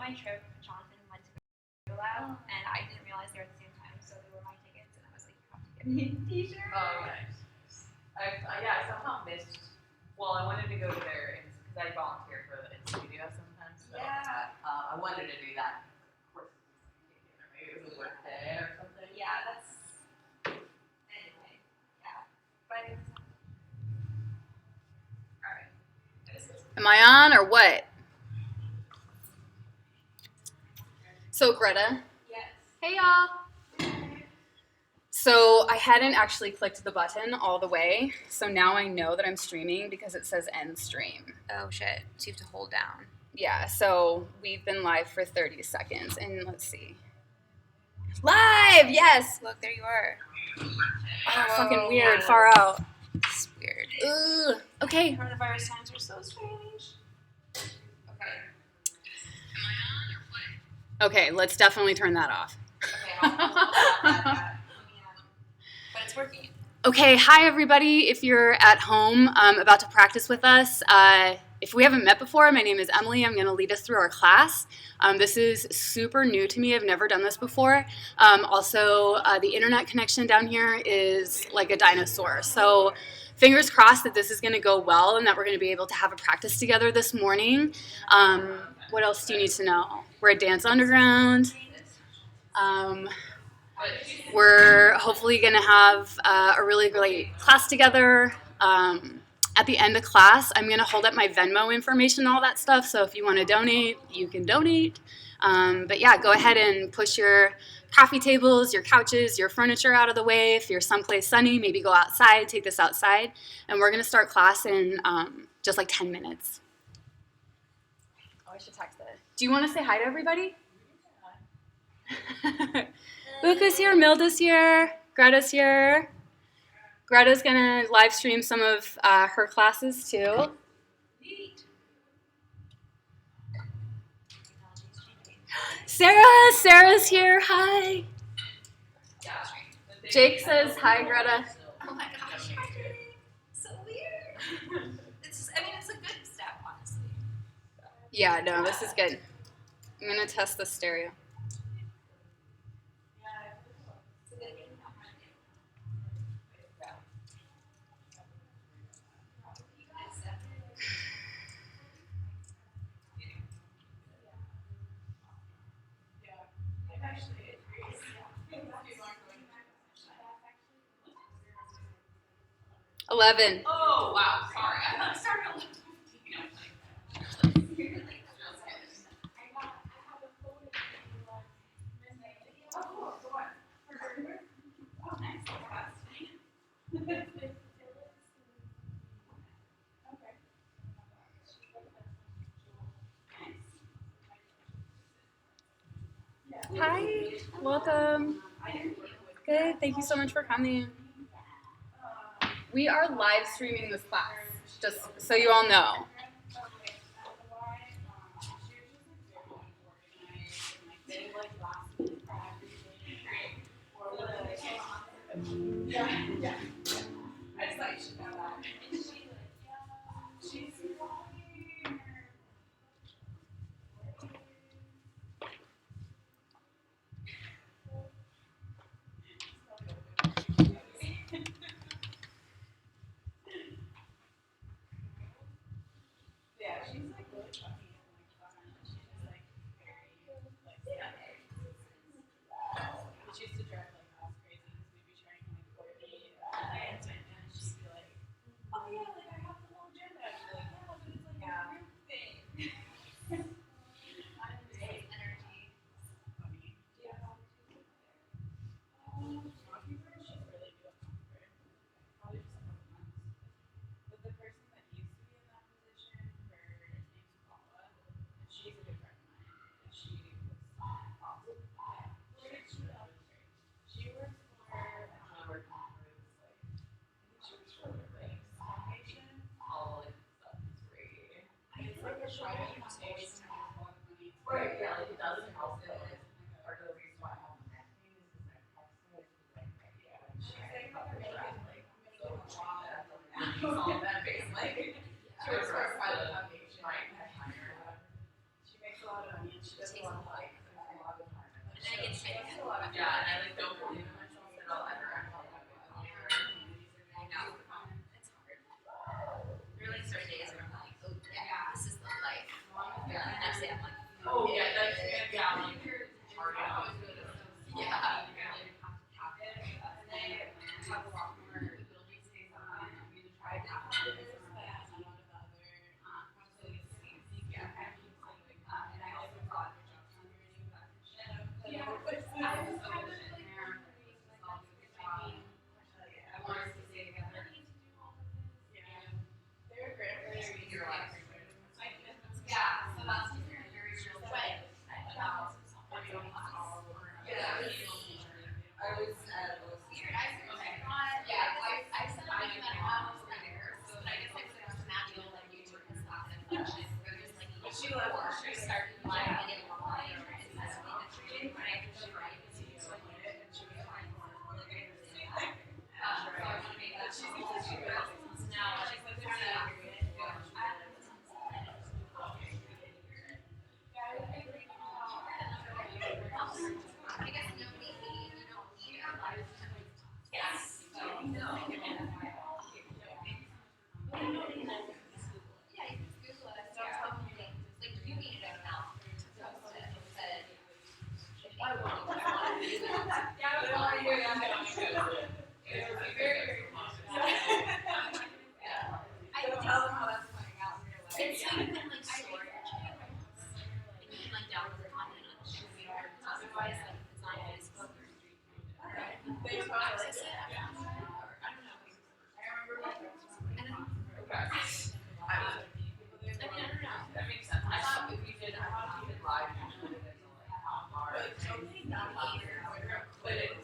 my trip, Jonathan went to go lab, and I didn't realize they were at the same time, so they were my tickets, and I was like, you have to get me a t-shirt. Oh, nice. I somehow missed, well, I wanted to go to their, because I volunteer for the studio sometimes, so I wanted to do that. Of course, maybe it was a work day or something. Yeah, that's, anyway, yeah. But it was, alright. Am I on or what? So Greta. Yes. Hey y'all. So I hadn't actually clicked the button all the way, so now I know that I'm streaming because it says end stream. Oh shit, so you have to hold down. Yeah, so we've been live for 30 seconds, and let's see. Live, yes! Look, there you are. Oh, fucking weird, far out. It's weird. Ugh. Okay. Coronavirus times are so strange. Okay. Okay, let's definitely turn that off. Okay, but it's working. Okay, hi everybody. If you're at home about to practice with us, if we haven't met before, my name is Emily. I'm going to lead us through our class. This is super new to me. I've never done this before. Also, the internet connection down here is like a dinosaur. So fingers crossed that this is going to go well and that we're going to be able to have a practice together this morning. What else do you need to know? We're at Dance Underground. We're hopefully going to have a really great class together. At the end of class, I'm going to hold up my Venmo information and all that stuff, so if you want to donate, you can donate. But yeah, go ahead and push your coffee tables, your couches, your furniture out of the way. If you're someplace sunny, maybe go outside, take this outside. And we're going to start class in just like 10 minutes. Oh, I should text it. Do you want to say hi to everybody? Luca's here, Milda's here, Greta's here. Greta's gonna live stream some of her classes too. Sarah's here, hi. Jake says hi, Greta. Oh my gosh, so weird. It's a good step, honestly. Yeah, no, this is good. I'm gonna test the stereo. $11. Oh, wow, sorry. I thought it started at 11. Hi, welcome. Good, thank you so much for coming. We are live streaming this class, just so you all know. I just thought you should know that. Right, yeah, like it doesn't help it. Or the reason why I'm all that face, like, she was first by the foundation, right? She makes a lot of money and she takes a lot. And then it gets tricky. Yeah, and I like don't believe in myself that I'll ever actually have it. I know. It's hard. There are like certain days where I'm like, oh yeah, this is the life. Yeah. And the next day I'm like, Oh yeah, that's yeah, like hard out. yeah. That makes sense. I thought if we did live, usually it's like half hour. But it's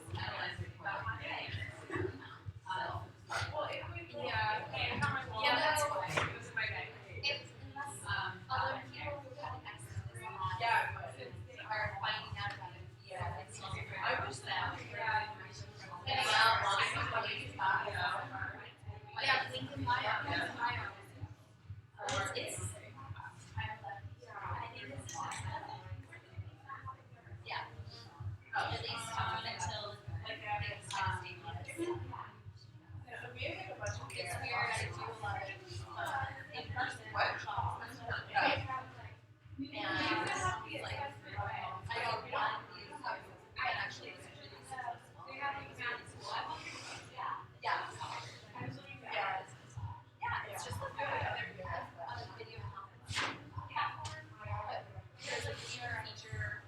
Yeah, that's why. It's unless other people who have access to this are finding out about it. Yeah, it's not very I wish that. yeah, link in bio. It's yeah. At least until things start stabilizing. It's weird. I do a lot of in-person workshops. And like, I don't want these. I actually yeah. Yeah, it's just like on a video conference. But there's a feature.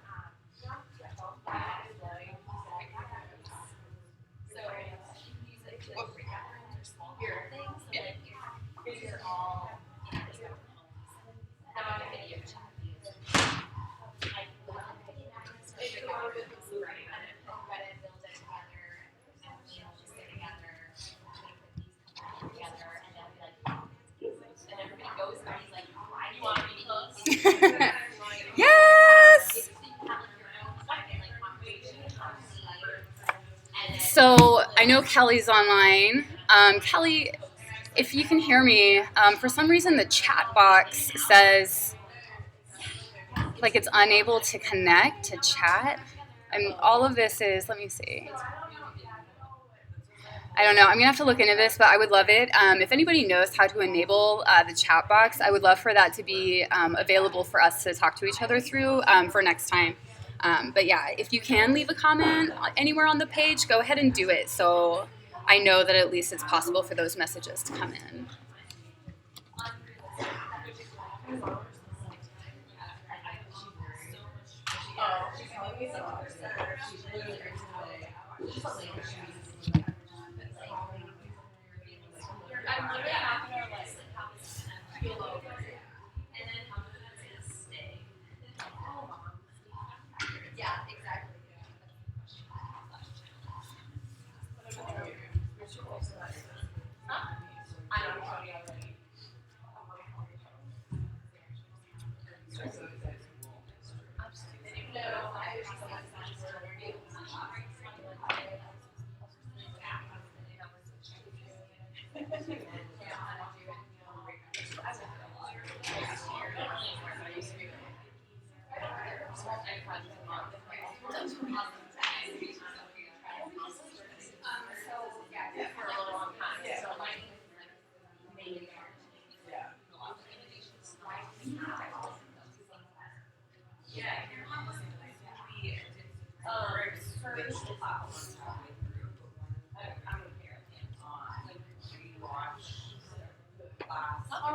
So you can use it to like break out into small things. So like these are all not a video chat. Yes! So I know Kelly's online. Kelly, if you can hear me, for some reason the chat box says like it's unable to connect to chat. And all of this is, let me see. I don't know. I'm going to have to look into this, but I would love it. If anybody knows how to enable the chat box, I would love for that to be available for us to talk to each other through for next time. But yeah, if you can leave a comment anywhere on the page, go ahead and do it. So I know that at least it's possible for those messages to come in. I'm literally not gonna like how this is gonna feel over, and then how much that's gonna stay. Yeah, exactly. I don't know already. All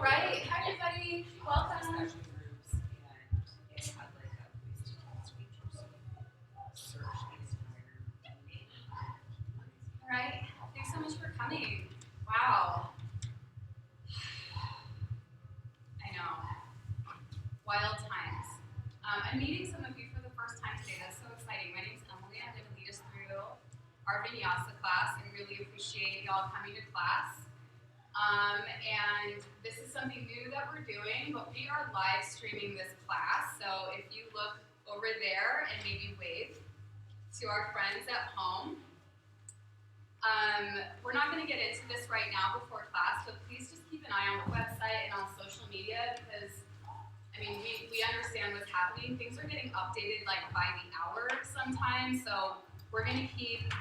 right, hi everybody, welcome. All right, thanks so much for coming. Wow. I know, wild times. I'm meeting some of you for the first time today. That's so exciting. My name's Emily. I'm going to lead us through our Vinyasa class and really appreciate y'all coming to class. And this is something new that we're doing, but we are live streaming this class. So if you look over there and maybe wave to our friends at home. We're not going to get into this right now before class, but please just keep an eye on the website and on social media because, I mean, we understand what's happening. Things are getting updated like by the hour sometimes, so we're going to keep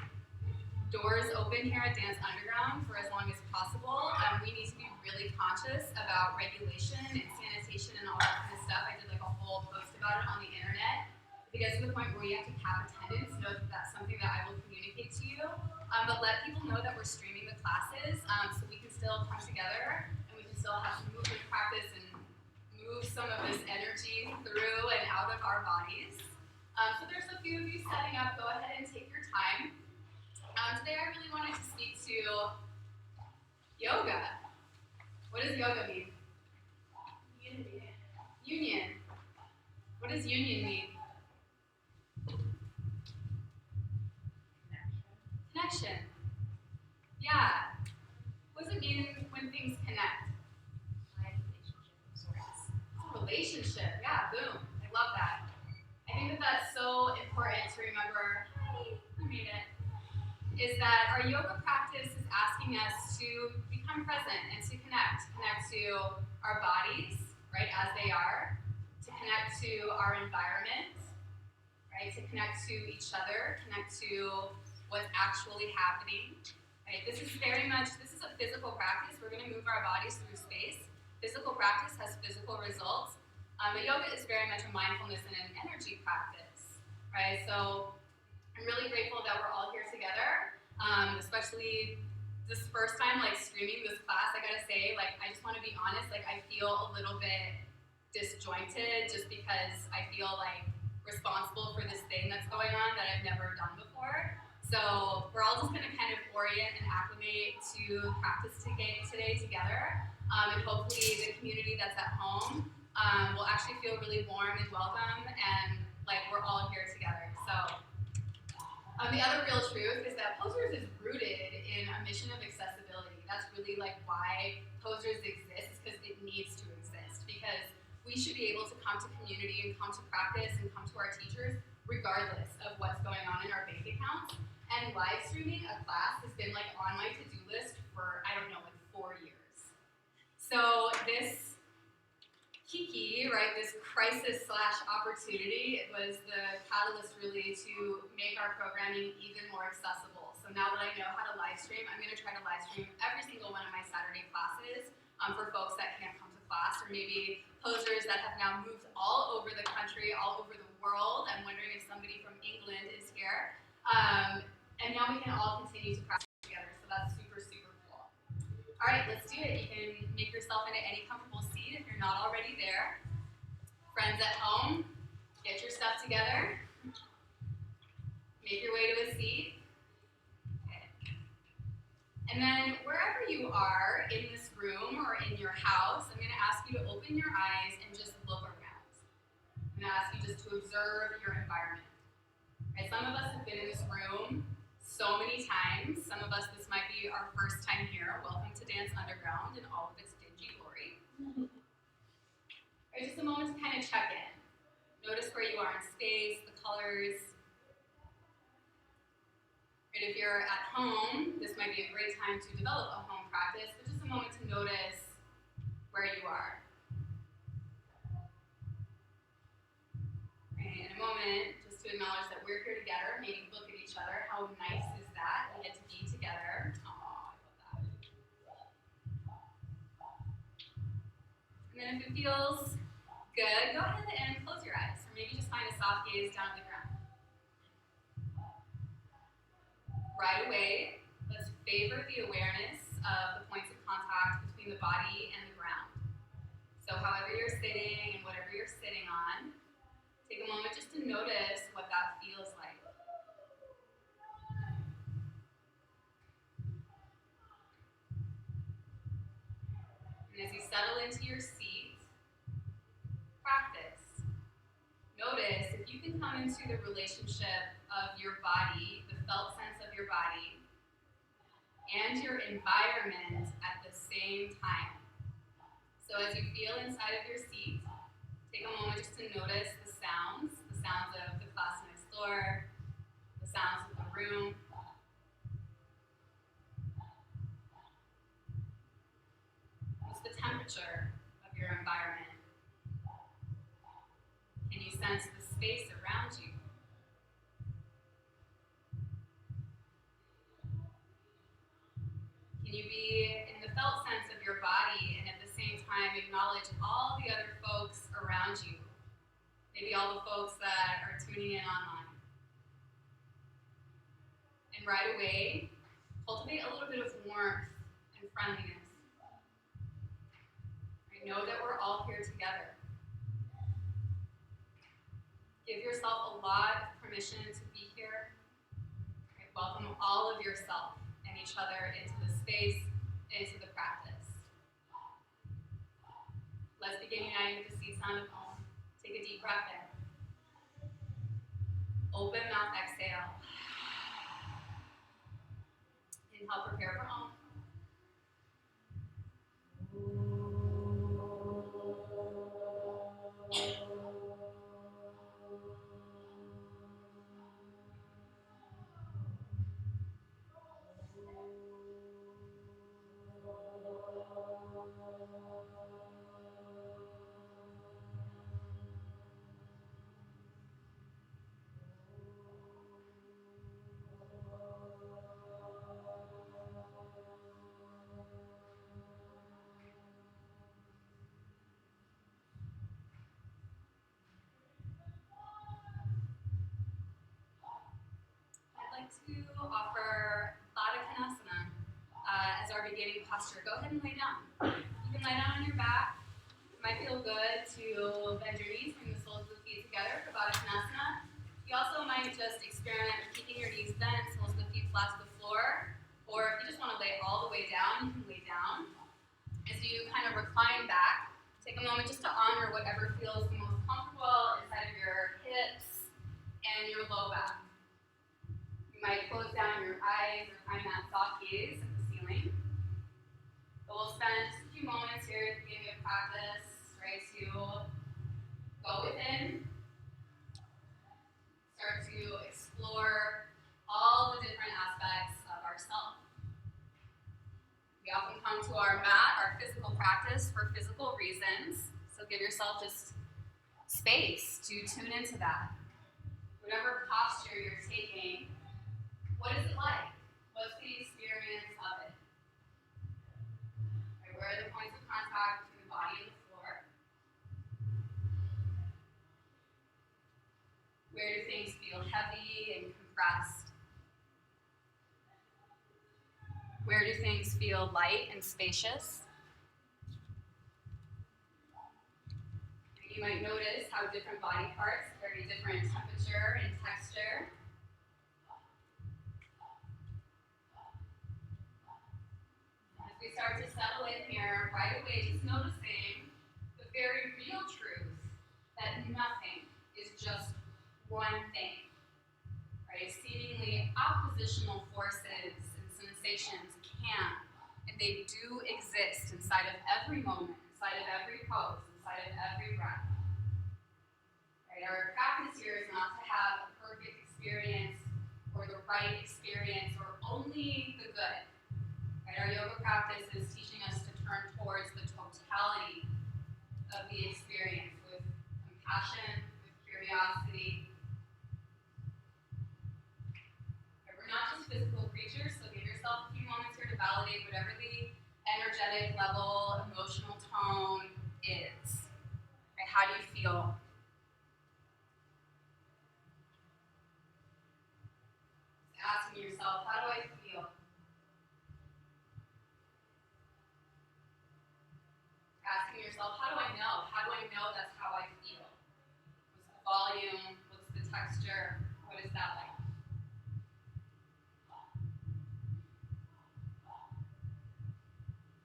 doors open here at Dance Underground for as long as possible. We need to be really conscious about regulation and sanitation and all that kind of stuff. I did like a whole post about it on the internet. If it gets to the point where you have to cap attendance, know that that's something that I will communicate to you. But let people know that we're streaming the classes so we can still come together and we can still have some movement practice and move some of this energy through and out of our bodies. So there's a few of you setting up. Go ahead and take your time. Today I really wanted to speak to yoga. What does yoga mean? Unity. Union. What does union mean? Connection. Yeah. What does it mean when things connect? Relationship. Yeah, boom. I love that. I think that that's so important to remember. Hi, we made it. Is that our yoga practice is asking us to become present and to connect to our bodies, right, as they are, to connect to our environment, right, to connect to each other, connect to what's actually happening, right? This is a physical practice. We're going to move our bodies through space. Physical practice has physical results. But yoga is very much a mindfulness and an energy practice, right? So I'm really grateful that we're all here together, especially this first time like streaming this class. I gotta say, like, I just want to be honest, like I feel a little bit disjointed just because I feel like responsible for this thing that's going on that I've never done before. So we're all just gonna kind of orient and acclimate to practice today together, and hopefully the community that's at home will actually feel really warm and welcome and like we're all here together. So the other real truth is that Poseurs is rooted in a mission of accessibility. That's really like why Poseurs exists, because it needs to exist, because we should be able to come to community and come to practice and come to our teachers regardless of what's going on in our bank accounts. And live streaming a class has been like on my to-do list for, I don't know, like 4 years. So this Kiki, right, this crisis / opportunity, it was the catalyst really to make our programming even more accessible. So now that I know how to live stream, I'm going to try to live stream every single one of my Saturday classes for folks that can't come to class, or maybe posers that have now moved all over the country, all over the world. I'm wondering if somebody from England is here. And now we can all continue to practice together, so that's super, super cool. All right, let's do it. You can make yourself into any comfortable seat if you're not already there. Friends at home, get your stuff together. Make your way to a seat. Okay. And then wherever you are in this room or in your house, I'm going to ask you to open your eyes and just look around. I'm going to ask you just to observe your environment. Right? Some of us have been in this room so many times. Some of us, this might be our first time here. Welcome to Dance Underground in all of its dingy glory. Right, just a moment to kind of check in. Notice where you are in space, the colors. Right, if you're at home, this might be a great time to develop a home practice, but just a moment to notice where you are. Right, and I'm moment just to acknowledge that we're here together, maybe look at each other. How nice is that? We get to be together. Aw, I love that. And then if it feels good, go ahead and close your eyes, or maybe just find a soft gaze down at the ground. Right away, let's favor the awareness of the points of contact between the body and the ground. So however you're sitting and whatever you're sitting on, take a moment just to notice what that feels like. And as you settle into your seat, practice. Notice if you can come into the relationship of your body, the felt sense of your body, and your environment at the same time. So as you feel inside of your seat, take a moment just to notice the sounds of the class next door, the sounds of the room. What's the temperature of your environment? Can you sense the space around you? Can you be in the felt sense of your body and at the same time acknowledge all the other folks around you? Maybe all the folks that are tuning in online. And right away, cultivate a little bit of warmth and friendliness. I know that we're all here together. Give yourself a lot of permission to be here. Right? Welcome all of yourself and each other into the space, into the practice. Let's begin uniting with the seed sound of Om. Take a deep breath in. Open mouth, exhale. Inhale, prepare for Om. To offer Baddha as our beginning posture. Go ahead and lay down. You can lay down on your back. It might feel good to bend your knees, bring the soles of the feet together for Baddha. You also might just experiment with keeping your knees bent, soles of the feet flat to the floor. Or if you just want to lay all the way down, you can lay down. As you kind of recline back, take a moment just to honor whatever feels the most comfortable inside of your hips and your low back. You might close down your eyes or find that soft gaze at the ceiling. But we'll spend just a few moments here at the beginning of practice, right, to go within, start to explore all the different aspects of ourselves. We often come to our mat, our physical practice, for physical reasons, so give yourself just space to tune into that. Whatever posture you're taking, what is it like? What's the experience of it? Right, where are the points of contact between the body and the floor? Where do things feel heavy and compressed? Where do things feel light and spacious? You might notice how different body parts carry different temperature and texture. We start to settle in here right away, just noticing the very real truth that nothing is just one thing, right? Seemingly oppositional forces and sensations can, and they do exist inside of every moment, inside of every pose, inside of every breath. Right? Our practice here is not to have a perfect experience or the right experience or only the good. Our yoga practice is teaching us to turn towards the totality of the experience with compassion, with curiosity, here to validate whatever the energetic level, emotional tone is. Right? How do you feel? Asking yourself, how do I feel? Asking yourself, how do I know? How do I know that's how I feel? What's the volume? What's the texture? What is that like?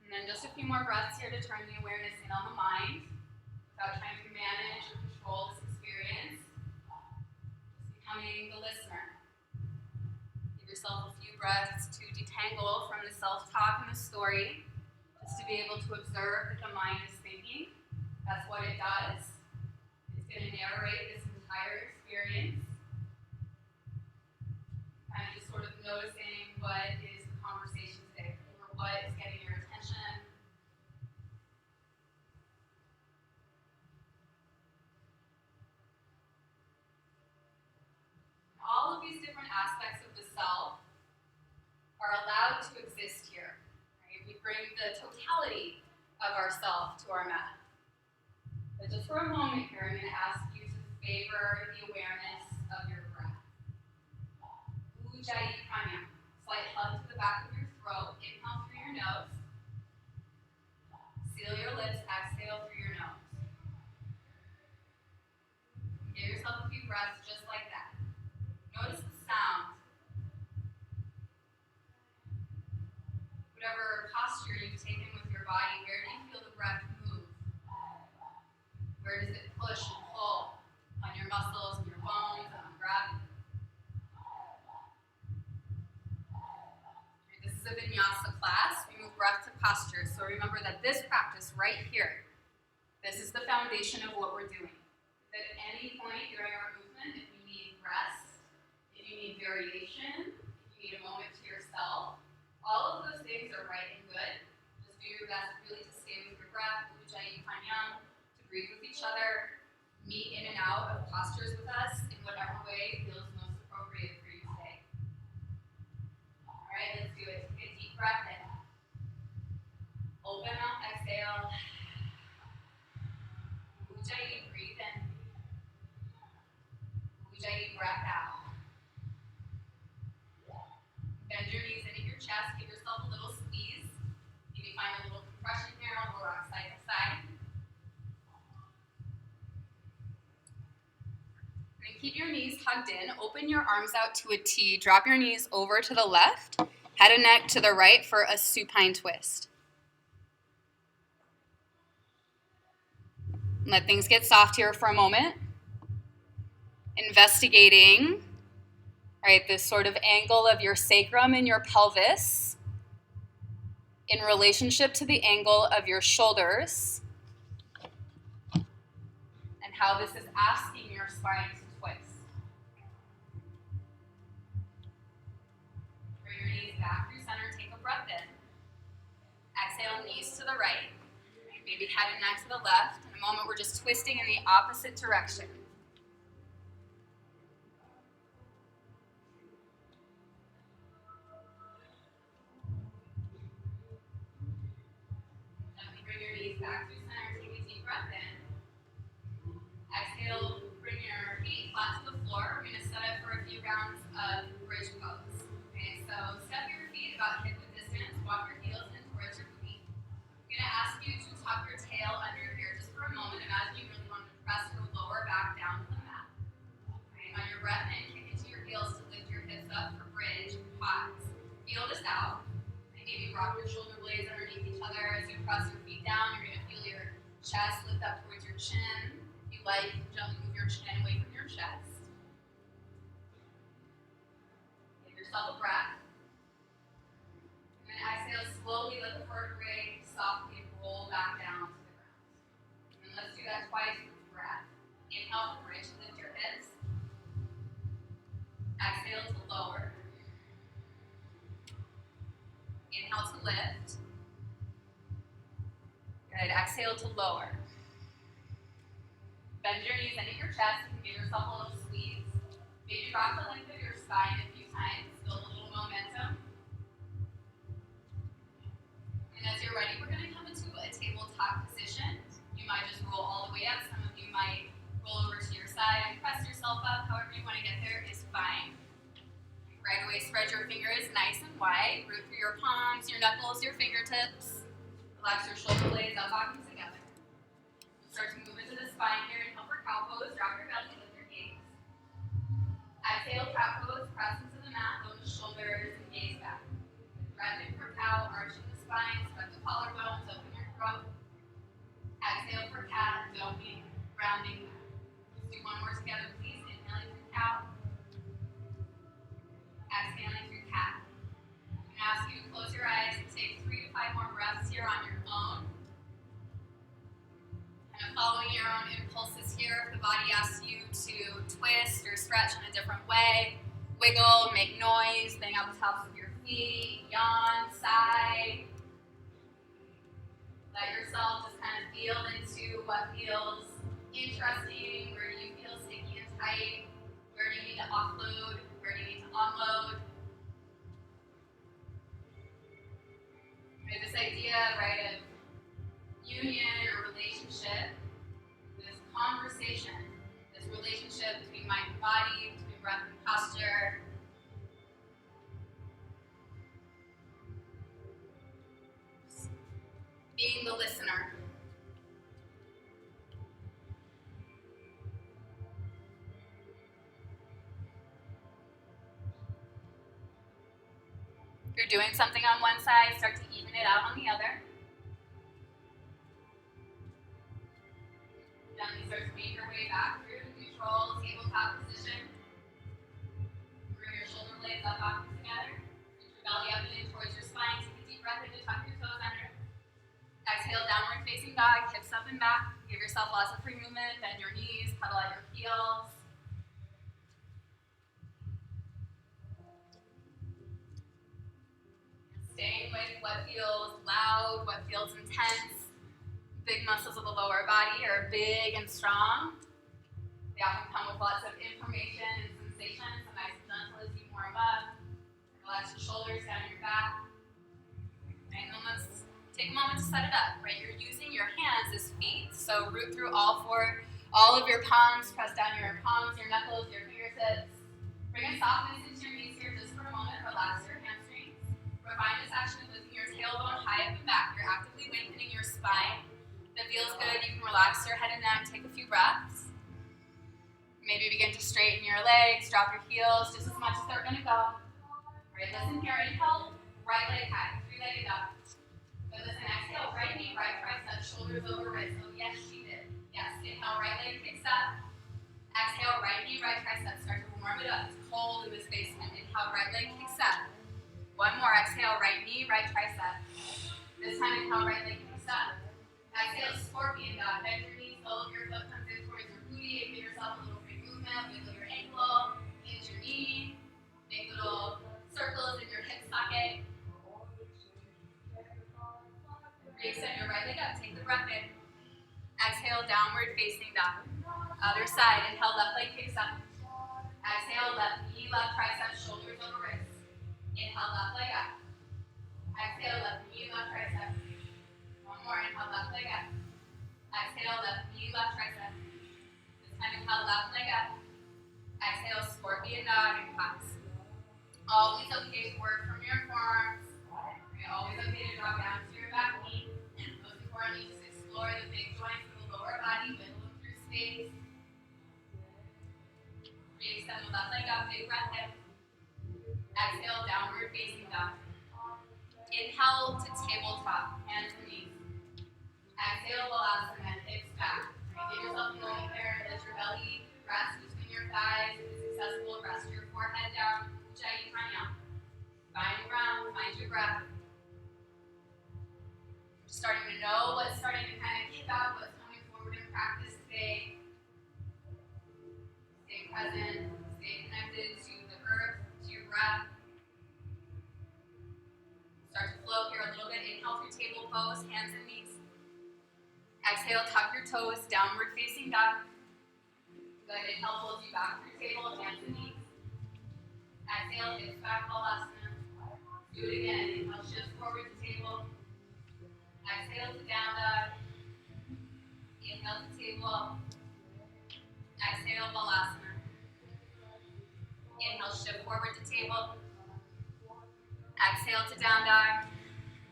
And then just a few more breaths here to turn the awareness in on the mind without trying to manage or control this experience. Just becoming the listener. Give yourself a few breaths to detangle from the self-talk and the story, just to be able to observe that the mind is thinking. That's what it does. It's going to narrate this entire experience. Kind of just sort of noticing what is the conversation today, or what is getting your attention. All of these different aspects of the self are allowed to exist here. Right? We bring the totality of ourself to our mat. But just for a moment here, I'm going to ask you to favor the awareness of your breath. Ujjayi pranayama. Slight hug to the back of your throat. Inhale through your nose. Seal your lips. Exhale through your nose. Give yourself a few breaths just like that. Notice the sound. Whatever posture you've taken with your body, where do you feel the breath move? Where does it push and pull on your muscles, and your bones, and on gravity? This is a Vinyasa class. We move breath to posture. So remember that this practice right here, this is the foundation of what we're doing. If at any point during our movement, if you need rest, if you need variation, if you need a moment to yourself, all of those things are right and good. Just do your best really to stay with your breath, ujjayi pranayama, to breathe with each other, meet in and out of postures with us in whatever way feels most appropriate for you today. All right, let's do it. Take a deep breath in. Open up, exhale. Ujjayi, breathe in. Ujjayi, breath out. Bend your knees into your chest. Give yourself a little squeeze. Maybe find a little compression here. We'll rock side to side. And keep your knees hugged in. Open your arms out to a T. Drop your knees over to the left. Head and neck to the right for a supine twist. Let things get soft here for a moment. Investigating, right, this sort of angle of your sacrum and your pelvis in relationship to the angle of your shoulders, and how this is asking your spine to twist. Bring your knees back through center, take a breath in. Exhale, knees to the right. Maybe head and neck to the left. In a moment, we're just twisting in the opposite direction. Gently bring your knees back through center. Take a deep breath in. Exhale, bring your feet flat to the floor. We're going to set up for a few rounds of bridge pose. Okay, so step your feet about hip width distance. Walk your heels in towards your feet. I'm going to ask you to tuck your tail under here just for a moment. Imagine you really want to press your lower back down to the mat. Okay, on your breath in, kick into your heels to lift your hips up for bridge, pause. Feel this out. And maybe rock your shoulder blades underneath each other as you press your feet down. You're going to feel your chest lift up towards your chin. If you like, gently move your chin away from your chest. Give yourself a breath. And then exhale, slowly let the vertebrae softly roll back down to the ground. And let's do that twice with breath. Inhale for bridge, lift your hips. Exhale to lower. Inhale to lift. Good. Exhale to lower. Bend your knees into your chest. You can give yourself a little squeeze. Maybe rock the length of your spine a few times. Build a little momentum. nice and wide. Root through your palms, your knuckles, your fingertips. Relax your shoulder blades up, walking together. Start to move into the spine here. Inhale for cow pose. Drop your belly, lift your gaze. Exhale, cat pose. Press into the mat. Lower the shoulders and gaze back. Breath in for cow. Arching the spine. Spread the collarbones. Open your throat. Exhale for cat. Don't be rounding. Let's do one more together, please. Inhaling for cow. Exhaling through cat. I'm going to ask you to close your eyes and take 3 to 5 more breaths here on your own. Kind of following your own impulses here. If the body asks you to twist or stretch in a different way, wiggle, make noise, bang out the tops of your feet, yawn, sigh. Let yourself just kind of feel into what feels interesting, where you feel sticky and tight, where do you need to offload, where do you need to unload. This idea, right, of union or relationship, this conversation, this relationship between mind and body, between breath and posture. Being the listener. If you're doing something on one side, start to even it out on the other. Gently start to make your way back through neutral tabletop position. Bring your shoulder blades up, walking together. Reach your belly up and in towards your spine. Take a deep breath in to tuck your toes under. Exhale, downward facing dog, hips up and back. Give yourself lots of free movement. Bend your knees, pedal at your heels. Staying with what feels loud, what feels intense. Big muscles of the lower body are big and strong. They often come with lots of information and sensation. So nice and gentle as you warm up. Relax your shoulders down your back. And then let's take a moment to set it up, right? You're using your hands as feet. So root through all of your palms. Press down your palms, your knuckles, your fingertips. Bring a softness into your knees here just for a moment. Relax your hamstrings. Refine this action of lifting your tailbone high up and back. You're actively lengthening your spine. If it feels good, you can relax your head and neck. Take a few breaths. Maybe begin to straighten your legs. Drop your heels just as much as they're going to go. All right, listen here. Inhale, right leg high. 3-legged dog. But listen, exhale, right knee, right tricep, shoulders over wrist. So yes, she did. Yes, inhale, right leg kicks up. Exhale, right knee, right tricep. Start to warm it up. It's cold in this basement. Inhale, right leg kicks up. One more. Exhale, right knee, right tricep. This time, inhale, right leg kicks up. Exhale, scorpion dog. Bend your knees, sole of your foot comes in towards your booty. Give yourself a little free movement. Wiggle your ankle, hinge your knee. Make little circles in your hip socket. Extend your right leg up. Take the breath in. Exhale, downward facing dog. Other side. Inhale, left leg kicks up. Exhale, left knee, left tricep, shoulders over wrist. Inhale, left leg up. Exhale, left knee, left tricep. One more. Inhale, left leg up. Exhale, left knee, left tricep. This time, inhale, left leg up. Exhale, scorpion dog and claps. Always okay to work from your forearms. Always okay to drop down to your back knee. Most importantly, just explore the big joints of the lower body, wiggle them through space. Re-extend the left leg up, big breath in. Exhale, downward facing dog. Inhale to tabletop, hands and knees. Exhale, Vinyasa, hips back. Give yourself a moment there. Let your belly rest between your thighs. If it's accessible, rest your forehead down. Ujjayi pranayama. Find your ground, find your breath. Starting to know what's starting to kind of kick up, what's coming forward in practice today. Stay present, stay connected to the earth, to your breath. Start to flow here a little bit. Inhale through table pose, hands and knees. Exhale, tuck your toes, downward facing dog. Good. Inhale, pulls you back through table, hands and knees. Exhale, hips back, Vinyasa. Do it again. Inhale, shift forward to table. Exhale to down dog. Inhale to table. Exhale, Vinyasa. Inhale, shift forward to table. Exhale to down dog.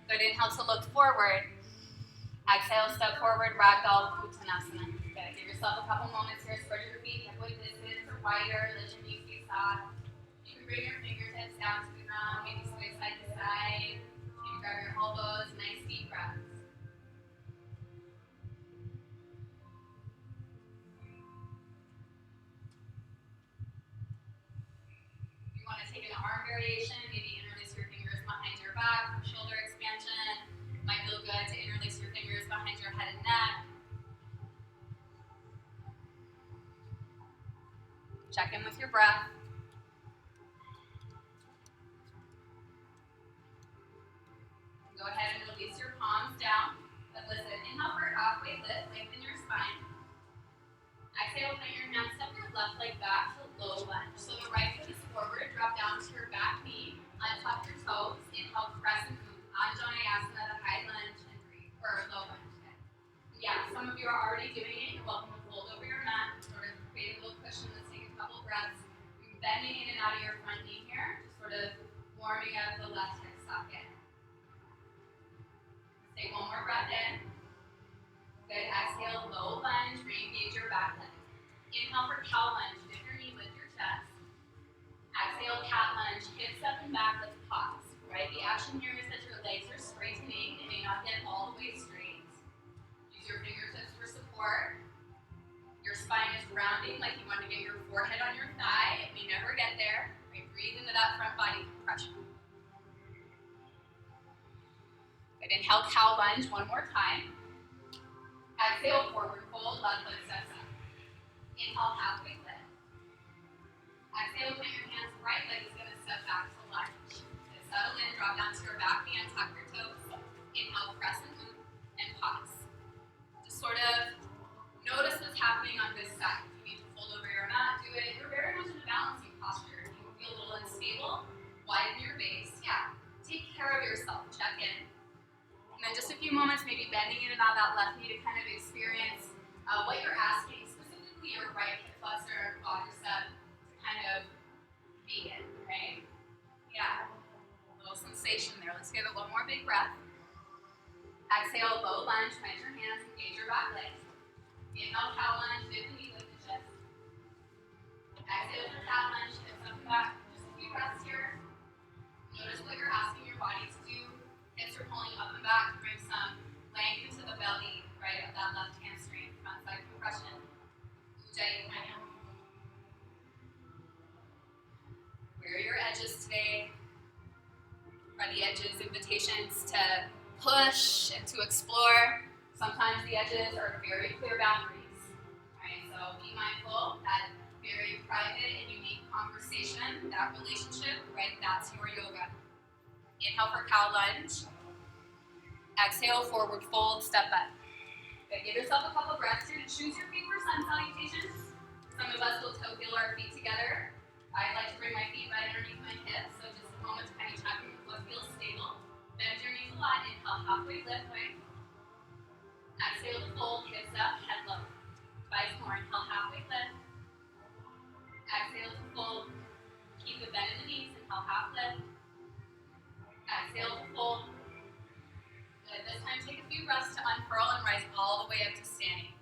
Good, inhale to look forward. Exhale, step forward, ragdoll, uttanasana. Good, give yourself a couple moments here. Spread your feet hip width distance or wider. Let your knees face off. You can bring your fingertips down to the ground. Maybe sway side to side. You can grab your elbows. Nice deep breaths. You want to take an arm variation. Maybe interlace your fingers behind your back for shoulder expansion. Might feel good to interlace your fingers behind your head and neck. Check in with your breath. Go ahead and release your palms down. But listen, inhale for halfway lift, lengthen your spine. Exhale, plant your hands, step your left leg back to low lunge. So the right foot is forward, drop down to your back knee, untuck your toes, inhale, press and move. Anjaneyasana, the high lunge and breathe, or low lunge. Okay. Yeah, some of you are already doing it. You're welcome to fold over your mat, sort of create a little cushion. Let's take a couple breaths. You're bending in and out of your front knee here, just sort of warming up the left hip socket. Take one more breath in. Good. Exhale, low lunge. Re-engage your back leg. Inhale for cow lunge. Dip your knee, lift your chest. Exhale, cat lunge. Hips up and back. Let's pause. Right? The action here is that your legs are straightening. They may not get all the way straight. Use your fingertips for support. Your spine is rounding like you want to get your forehead on your thigh. It may never get there. Right? Breathe into that front body compression. Good. Inhale, cow lunge one more time. Exhale, forward fold, left leg steps up. Inhale, halfway lift. Exhale, plant your hands, right leg is going to step back to lunge. Good. Settle in, drop down to your back hand, tuck your toes. Inhale, press and move, and pause. Just sort of notice what's happening on this side. If you need to fold over your mat, do it. You're very much in a balancing posture. If you feel a little unstable, widen your base. Yeah, take care of yourself, check in. And then just a few moments, maybe bending in and out of that left knee to kind of experience what you're asking, specifically your right hip flexor and quadricep to kind of be in, right? Yeah, a little sensation there. Let's give it one more big breath. Exhale, low lunge, plant your hands, engage your back legs. Inhale, cow lunge, dip the knee, lift the chest. Exhale for cat lunge, hips up and back. Just a few breaths here. Notice what you're asking your body to do. Hips are pulling up and back, bring some length into the belly, right, of that left hamstring, front side compression. Ujjayi pranayama. Where are your edges today? Are the edges invitations to push and to explore? Sometimes the edges are very clear boundaries. Right, so be mindful that very private and unique conversation, that relationship, right, that's your yoga. Inhale for cow lunge. Exhale, forward fold, step up. Good. Give yourself a couple breaths here to choose your feet for sun salutations. Some of us will toe heel our feet together. I like to bring my feet right underneath my hips, so just a moment to kind of check what feels stable. Bend your knees a lot. Inhale, halfway lift, right? Exhale to fold, hips up, head low. Twice more. Inhale, halfway lift. Exhale to fold. Keep the bend in the knees. Inhale, half lift. Exhale to fold. Good. This time take a few breaths to unfurl and rise all the way up to standing.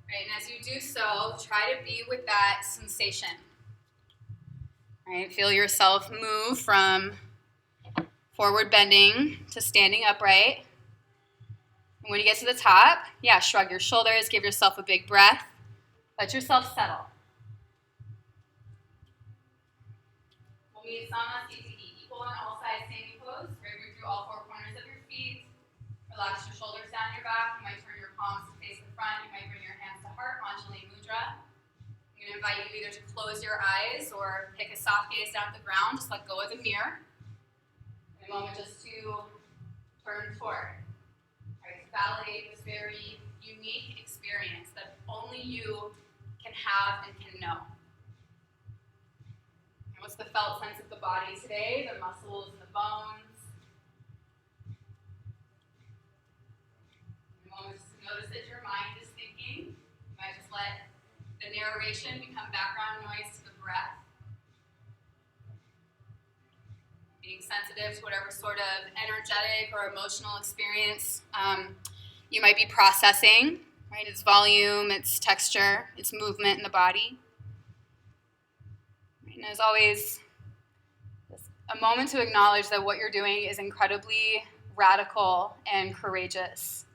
Right, and as you do so, try to be with that sensation. Right, feel yourself move from forward bending to standing upright. And when you get to the top, yeah, shrug your shoulders, give yourself a big breath. Let yourself settle. We'll meet Sama equal on all sides standing pose. Right, move through all four corners of your feet. Relax your shoulders down your back. You might turn your palms to face the front. You might bring your hands to heart, Anjali Mudra. I'm going to invite you either to close your eyes or pick a soft gaze down at the ground. Just let go of the mirror. In a moment just to turn toward. Right, to validate this very unique experience that only you can have and can know. And what's the felt sense of the body today? The muscles and the bones. Just notice that your mind is thinking. You might just let the narration become background noise to the breath. being sensitive to whatever sort of energetic or emotional experience you might be processing, right? Its volume, its texture, its movement in the body. Right? And as always, a moment to acknowledge that what you're doing is incredibly radical and courageous.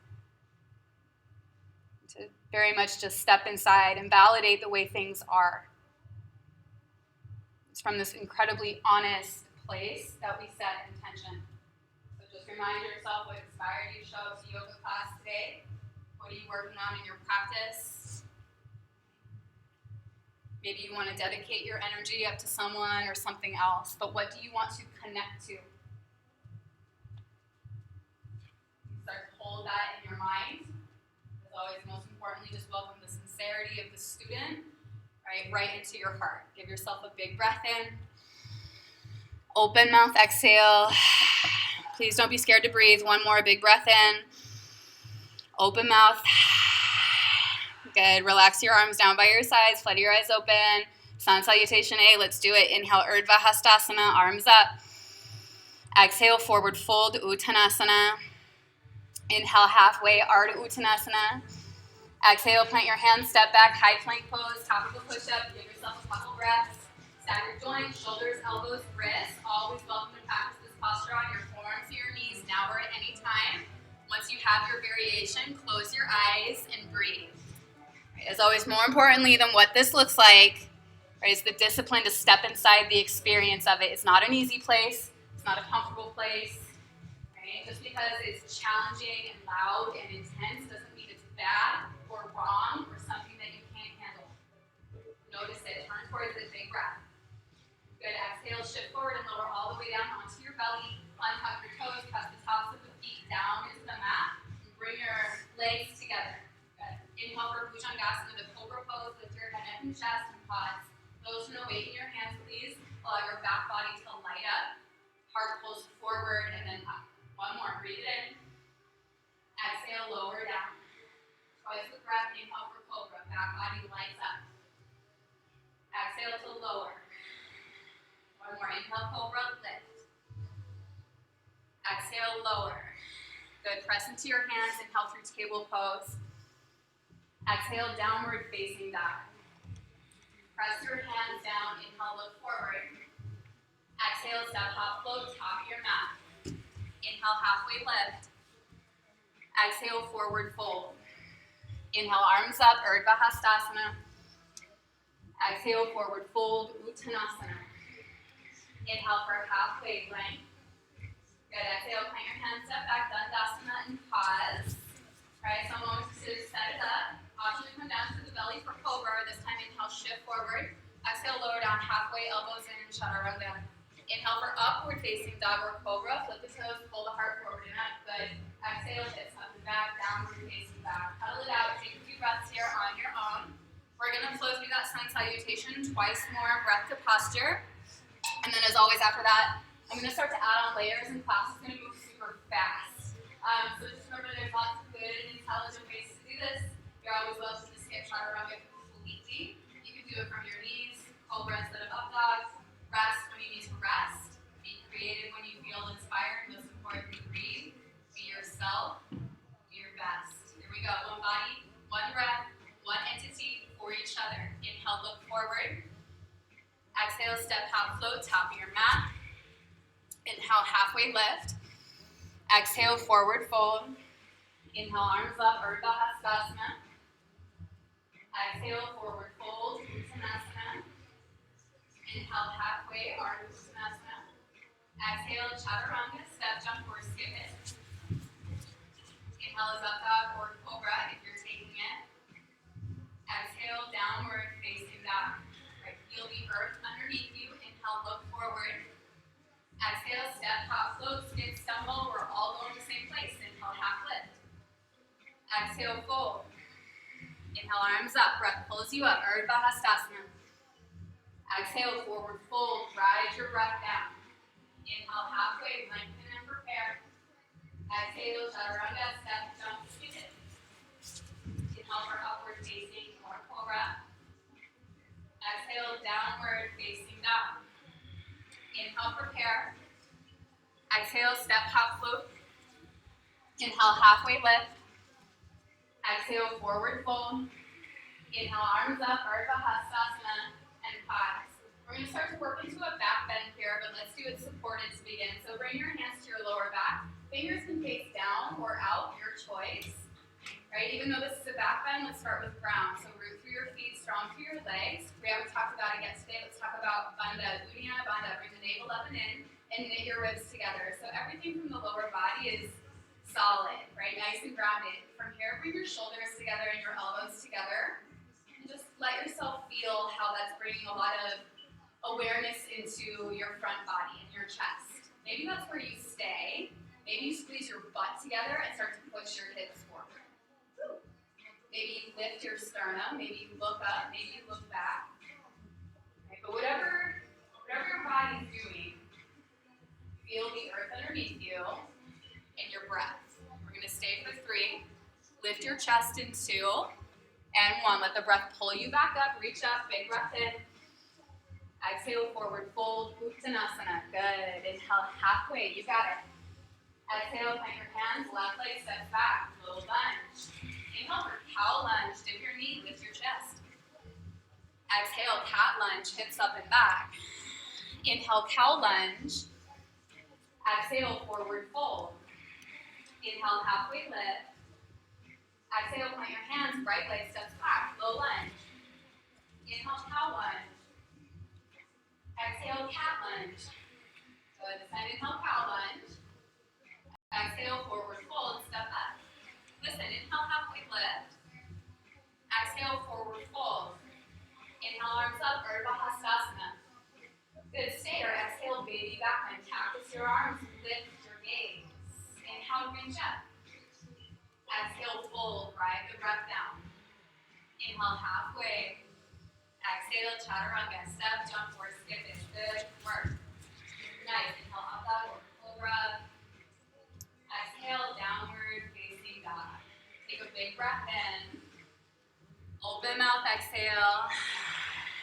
To very much just step inside and validate the way things are. It's from this incredibly honest place that we set intention. So just remind yourself what inspired you to show up to yoga class today. What are you working on in your practice? Maybe you want to dedicate your energy up to someone or something else, but what do you want to connect to? You start to hold that in your mind. As always, most importantly, just welcome the sincerity of the student, right into your heart. Give yourself a big breath in. Open mouth, exhale. Please don't be scared to breathe. One more big breath in. Open mouth. Good. Relax your arms down by your sides. Flutter your eyes open. Sun salutation A. Let's do it. Inhale, Urdhva Hastasana. Arms up. Exhale, forward fold, Uttanasana. Inhale, halfway, Ardha Uttanasana. Exhale, plant your hands, step back, high plank pose, top of a push-up. Give yourself a couple breaths. Staggered joints, shoulders, elbows, wrists. Always welcome to practice this posture on your forearms to your knees, now or at any time. Once you have your variation, close your eyes and breathe. As always, more importantly than what this looks like, right, is the discipline to step inside the experience of it. It's not an easy place. It's not a comfortable place. Right? Just because it's challenging and loud and intense doesn't mean it's bad or wrong or something that you can't handle. Notice it. Turn towards it. Big breath. Good. Exhale. Shift forward and lower all the way down onto your belly. Untuck your toes. Press the tops of the feet down into the mat. And bring your legs together. Good. Inhale for Bhujangasana, the cobra pose. Lift your head, neck, and chest, and pause. Those who know, wave in your hands, please. Allow your back body to light up. Heart pulls forward and then up. One more. Breathe it in. Exhale. Lower down. Twice the breath. Inhale for cobra. Back body lights up. Exhale to lower. One more. Inhale, cobra, lift. Exhale, lower. Good. Press into your hands. Inhale through table pose. Exhale, downward facing dog. Press your hands down. Inhale, look forward. Exhale, step hop, float, top of your mat. Inhale, halfway lift. Exhale, forward fold. Inhale, arms up, Urdhva Hastasana. Exhale, forward fold, Uttanasana. Inhale for halfway plank. Good. Exhale, plant your hands, step back, Dandasana, and pause. Right, so moments to set it up. Option to come down to the belly for cobra. This time, inhale, shift forward. Exhale, lower down, halfway, elbows in, chaturanga. Inhale for upward facing dog or cobra. Flip the toes, pull the heart forward and up. Good. Exhale, hips up and back, downward facing dog. Pedal it out. Take a few breaths here on your own. We're going to flow through that sun salutation twice more, breath to posture. And then as always after that, I'm going to start to add on layers and class is going to move super fast. So just remember there's lots of good and intelligent ways to do this. You're always welcome to skip chaturanga completely. You can do it from your knees, cobra instead of up dogs. Rest when you need to rest. Be creative when you feel inspired. Most importantly, breathe. Be yourself. Do your best. Here we go. One body, one breath, one entity for each other. Inhale, look forward. Exhale, step, hop, float, top of your mat. Inhale, halfway lift. Exhale, forward fold. Inhale, arms up, Urdhva Hastasana. Exhale, forward fold, Uttanasana. Inhale, halfway, Ardha Uttanasana. Exhale, chaturanga, step, jump, or skip it. Inhale is up dog or cobra if you're taking it. Exhale, downward facing dog. Right, feel the earth underneath you. Inhale, look forward. Exhale, step, hop, float, skip, stumble. We're all going to the same place. Inhale, half lift. Exhale, fold. Inhale, arms up. Breath pulls you up. Urdhva Hastasana. Exhale, forward fold. Ride your breath down. Inhale, halfway. Lengthen and prepare. Exhale, chaturanga, step, jump, skip it. Inhale for upward facing or cobra. Exhale, downward facing dog. Inhale, prepare. Exhale, step, hop, float. Inhale, halfway lift. Exhale, forward fold. Inhale, arms up, Ardha Hastasana, and pause. We're going to start to work into a back bend here, but let's do it supported to begin. So bring your hands to your lower back. Fingers can face down or out, your choice. Right? Even though this is a back bend, let's start with ground. So root through your feet, strong through your legs. We haven't talked about it yet today. Let's talk about Bandha, Uddiyana Bandha. Bring the navel up and in, and knit your ribs together. So everything from the lower body is solid, right? Nice and grounded. From here, bring your shoulders together and your elbows together. And just let yourself feel how that's bringing a lot of awareness into your front body and your chest. Maybe that's where you stay. Maybe you squeeze your butt together and start to push your hips forward. Maybe you lift your sternum, maybe you look up, maybe you look back. Okay, but whatever your body's doing, feel the earth underneath you and your breath. We're going to stay for 3. Lift your chest in 2 and 1. Let the breath pull you back up, reach up, big breath in. Exhale, forward fold, Uttanasana. Good. Inhale, halfway, you got it. Exhale, plant your hands, left leg steps back, low lunge. Inhale for cow lunge, dip your knee, lift your chest. Exhale, cat lunge, hips up and back. Inhale, cow lunge. Exhale, forward fold. Inhale, halfway lift. Exhale, plant your hands, right leg steps back, low lunge. Inhale, cow lunge. Exhale, cat lunge. Good, descend, inhale, cow lunge. Exhale, forward fold, step up. Listen, inhale, halfway lift. Exhale, forward fold. Inhale, arms up, Ardha Hastasana. Good, stay or exhale, baby back bend. Cactus your arms, lift your gaze. Inhale, reach up. Exhale, fold, ride the breath down. Inhale, halfway. Exhale, chaturanga, step, jump, or skip it. Good work. Nice, inhale, up dog or cobra. Exhale, downward facing dog. Take a big breath in. Open mouth, exhale.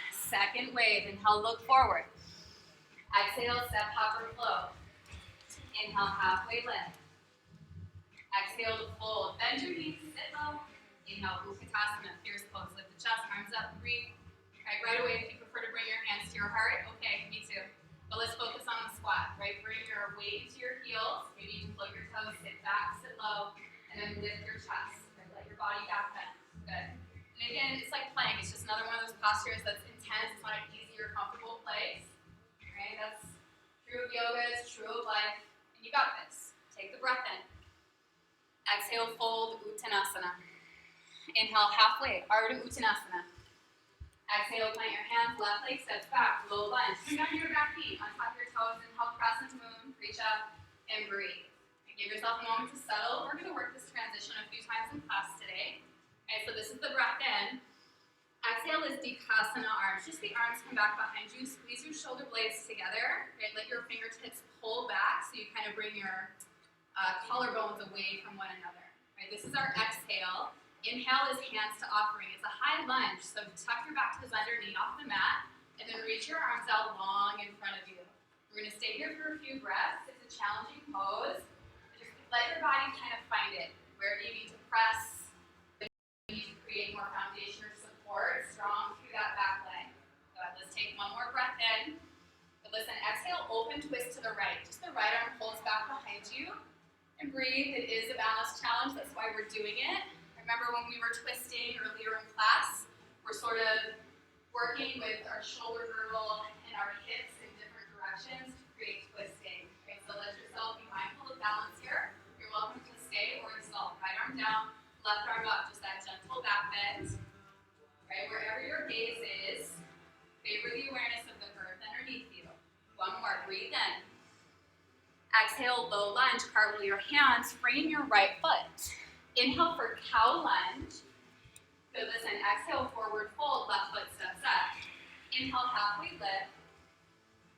Second wave, inhale, look forward. Exhale, step, hop, or flow. Inhale, halfway lift. Exhale to fold. Bend your knees, sit low. Inhale, Uttanasana, fierce pose. Lift the chest, arms up, breathe. Right away, if you prefer to bring your hands to your heart, okay, me too. But let's focus on the squat, right? Bring your weight to your heels. Maybe you can float your toes, sit back, sit low, and then lift your chest. Right? Let your body back bend. Good. And again, it's like plank. It's just another one of those postures that's intense. It's not an easy or comfortable place. Right? That's true of yoga. It's true of life. And you got this. Take the breath in. Exhale, fold, Uttanasana. Inhale, halfway, Ardha Uttanasana. Exhale, plant your hands, left leg steps back, low lunge. Bring down your back knee on top of your toes. Inhale, crescent moon, reach up, and breathe. And give yourself a moment to settle. We're going to work this transition a few times in class today. Okay, so this is the breath in. Exhale is Dikasana arms. Just the arms come back behind you. Squeeze your shoulder blades together. Right? Let your fingertips pull back so you kind of bring your collarbones away from one another. Right? This is our exhale. Inhale is hands to offering. It's a high lunge, so tuck your back toes underneath off the mat, and then reach your arms out long in front of you. We're going to stay here for a few breaths. It's a challenging pose. Just let your body kind of find it. Where do you need to press? Do you need to create more foundation or support? Strong through that back leg. Good. Let's take one more breath in. But listen, exhale, open twist to the right. Just the right arm pulls back behind you. And breathe. It is a balance challenge. That's why we're doing it. Remember when we were twisting earlier in class, we're sort of working with our shoulder girdle and our hips in different directions to create twisting. Okay, so let yourself be mindful of balance here. You're welcome to stay or exalt. Right arm down, left arm up, just that gentle back bend. Right, wherever your gaze is, favor the awareness of the earth underneath you. One more, breathe in. Exhale, low lunge, cartwheel your hands, frame your right foot. Inhale for cow lunge. Good, listen, exhale, forward fold, left foot steps up. Inhale, halfway lift.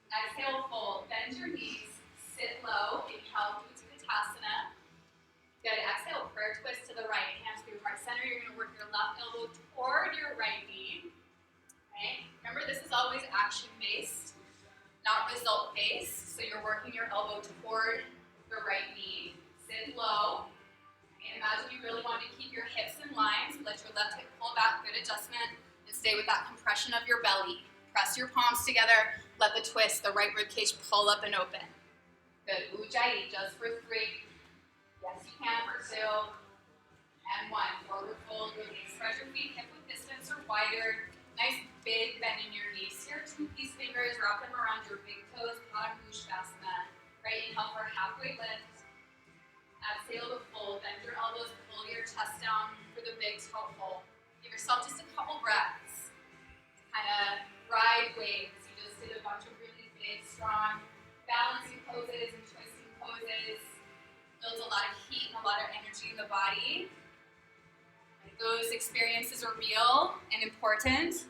Exhale, fold, bend your knees, sit low. Inhale, Uttanasana. Good, exhale, prayer twist to the right. Hands through heart center. You're going to work your left elbow toward your right knee. Okay? Remember, this is always action-based, not result-based. So you're working your elbow toward the right knee. Sit low. And imagine you really want to keep your hips in line. So let your left hip pull back, good adjustment, and stay with that compression of your belly. Press your palms together. Let the twist, the right rib cage pull up and open. Good. Ujjayi, just for 3. Yes, you can for 2. And 1. Forward fold, release. Spread your feet hip width distance or wider. Nice big bend in your knees here. 2 peace fingers, wrap them around your big toes. Padangusthasana. Right, inhale for halfway lift. Exhale to fold. Bend your elbows, pull your chest down for the big toe hold. Give yourself just a couple breaths. Kind of ride waves. You just did a bunch of really big, strong balancing poses and twisting poses. Builds a lot of heat and a lot of energy in the body. Those experiences are real and important.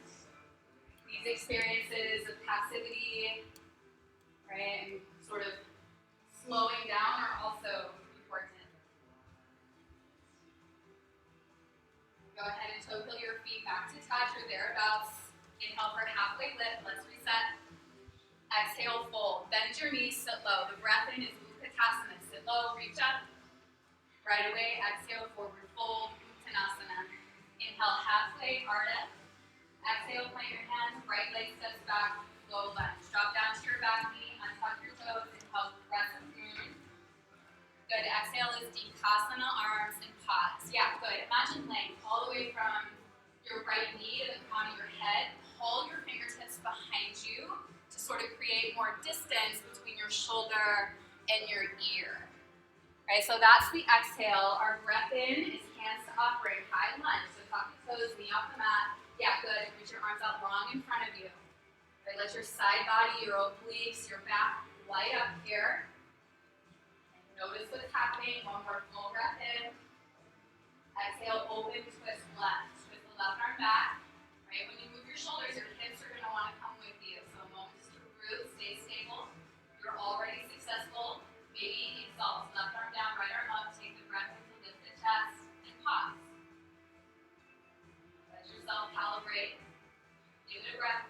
These experiences of passivity, right, and sort of slowing down are also important. Go ahead and toe heel your feet back to touch or thereabouts. Inhale for halfway lift. Let's reset. Exhale, fold. Bend your knees, sit low. The breath in is Utkatasana. Sit low, reach up. Right away, exhale, forward fold. Uttanasana. Inhale, halfway, Ardha. Exhale, plant your hands, right leg steps back, low lunge. Drop down to your back knee, untuck your toes, inhale, crescent moon. Good, exhale is Dikasana, arms, and pause. Yeah, good. Imagine laying all the way from your right knee to the crown of your head. Pull your fingertips behind you to sort of create more distance between your shoulder and your ear. Right, so that's the exhale. Our breath in is hands to offering, high lunge. So tuck the toes, knee off the mat. Yeah, good. Reach your arms out long in front of you. Right, let your side body, your obliques, your back light up here. Notice what's happening. One more full breath in. Exhale, open, twist left. Twist the left arm back. Right, when you move your shoulders, your hips are going to want to come with you. So moments to root, stay stable. You're already successful. Maybe exalt. Left arm down, right arm up. Take the breath in to lift the chest and pause. Let yourself calibrate. Give it a breath.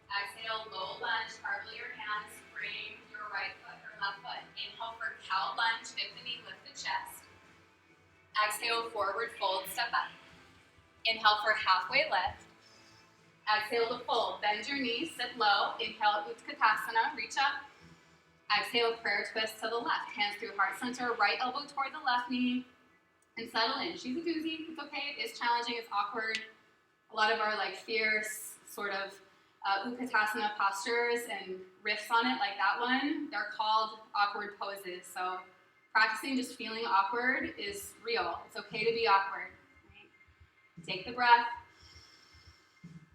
Exhale, low lunge. Carve your hands. Bring your right foot or left foot. Inhale for cow lunge. Lift the knee, lift the chest. Exhale, forward fold, step up. Inhale for halfway lift. Exhale to fold. Bend your knees, sit low. Inhale, Utkatasana, reach up. Exhale, prayer twist to the left. Hands through heart center, right elbow toward the left knee. And settle in. She's a doozy. It's okay. It is challenging. It's awkward. A lot of our fierce sort of Utkatasana postures and riffs on it, like that one, they're called awkward poses. So practicing just feeling awkward is real. It's okay to be awkward. Right? Take the breath.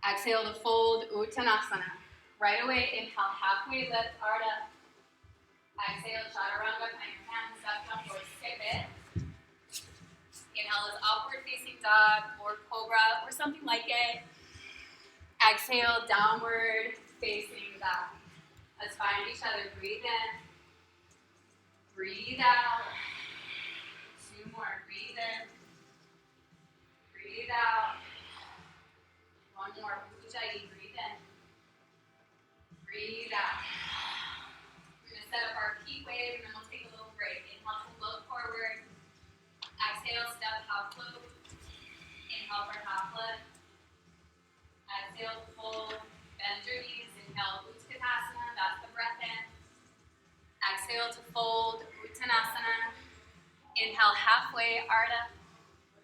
Exhale to fold, Uttanasana. Right away, inhale, halfway lift, Ardha. Exhale, Chaturanga, plant your hands, step jump or skip it. Inhale is upward facing dog or cobra or something like it. Exhale, downward facing dog. Let's find each other. Breathe in. Breathe out. 2 more. Breathe in. Breathe out. 1 more. Ujjayi. Breathe in. Breathe out. We're going to set up our heat wave and then we'll take a little break. Inhale to look forward. Exhale, step half float. Inhale for half lift. Exhale, fold. Bend your knees. Inhale, Utkatasana. That's the breath in. Exhale to fold, Uttanasana. Inhale, halfway, Ardha.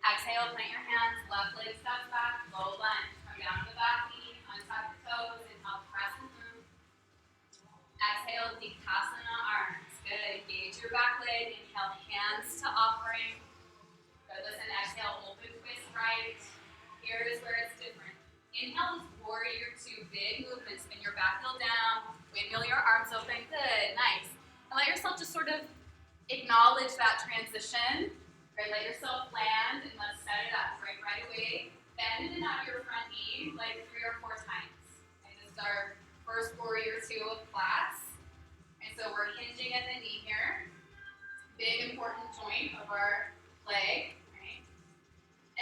Exhale, plant your hands. Left leg steps back. Low lunge. Come down to the back knee. Untuck the toes. Inhale, crescent moon. Exhale, Dikasana, arms. Good. Engage your back leg. Inhale, hands to offering. Good. Listen, exhale, open twist right. Here is where it's different. Inhale is warrior 2. Big movement. Spin your back heel down. Windmill your arms open. Good. Nice. And let yourself just sort of acknowledge that transition. Right? Let yourself land and let's set it up. Right away. Bend in and out your front knee like 3 or 4 times. And this is our first warrior 2 of class. And so we're hinging at the knee here. Big important joint of our leg. Right?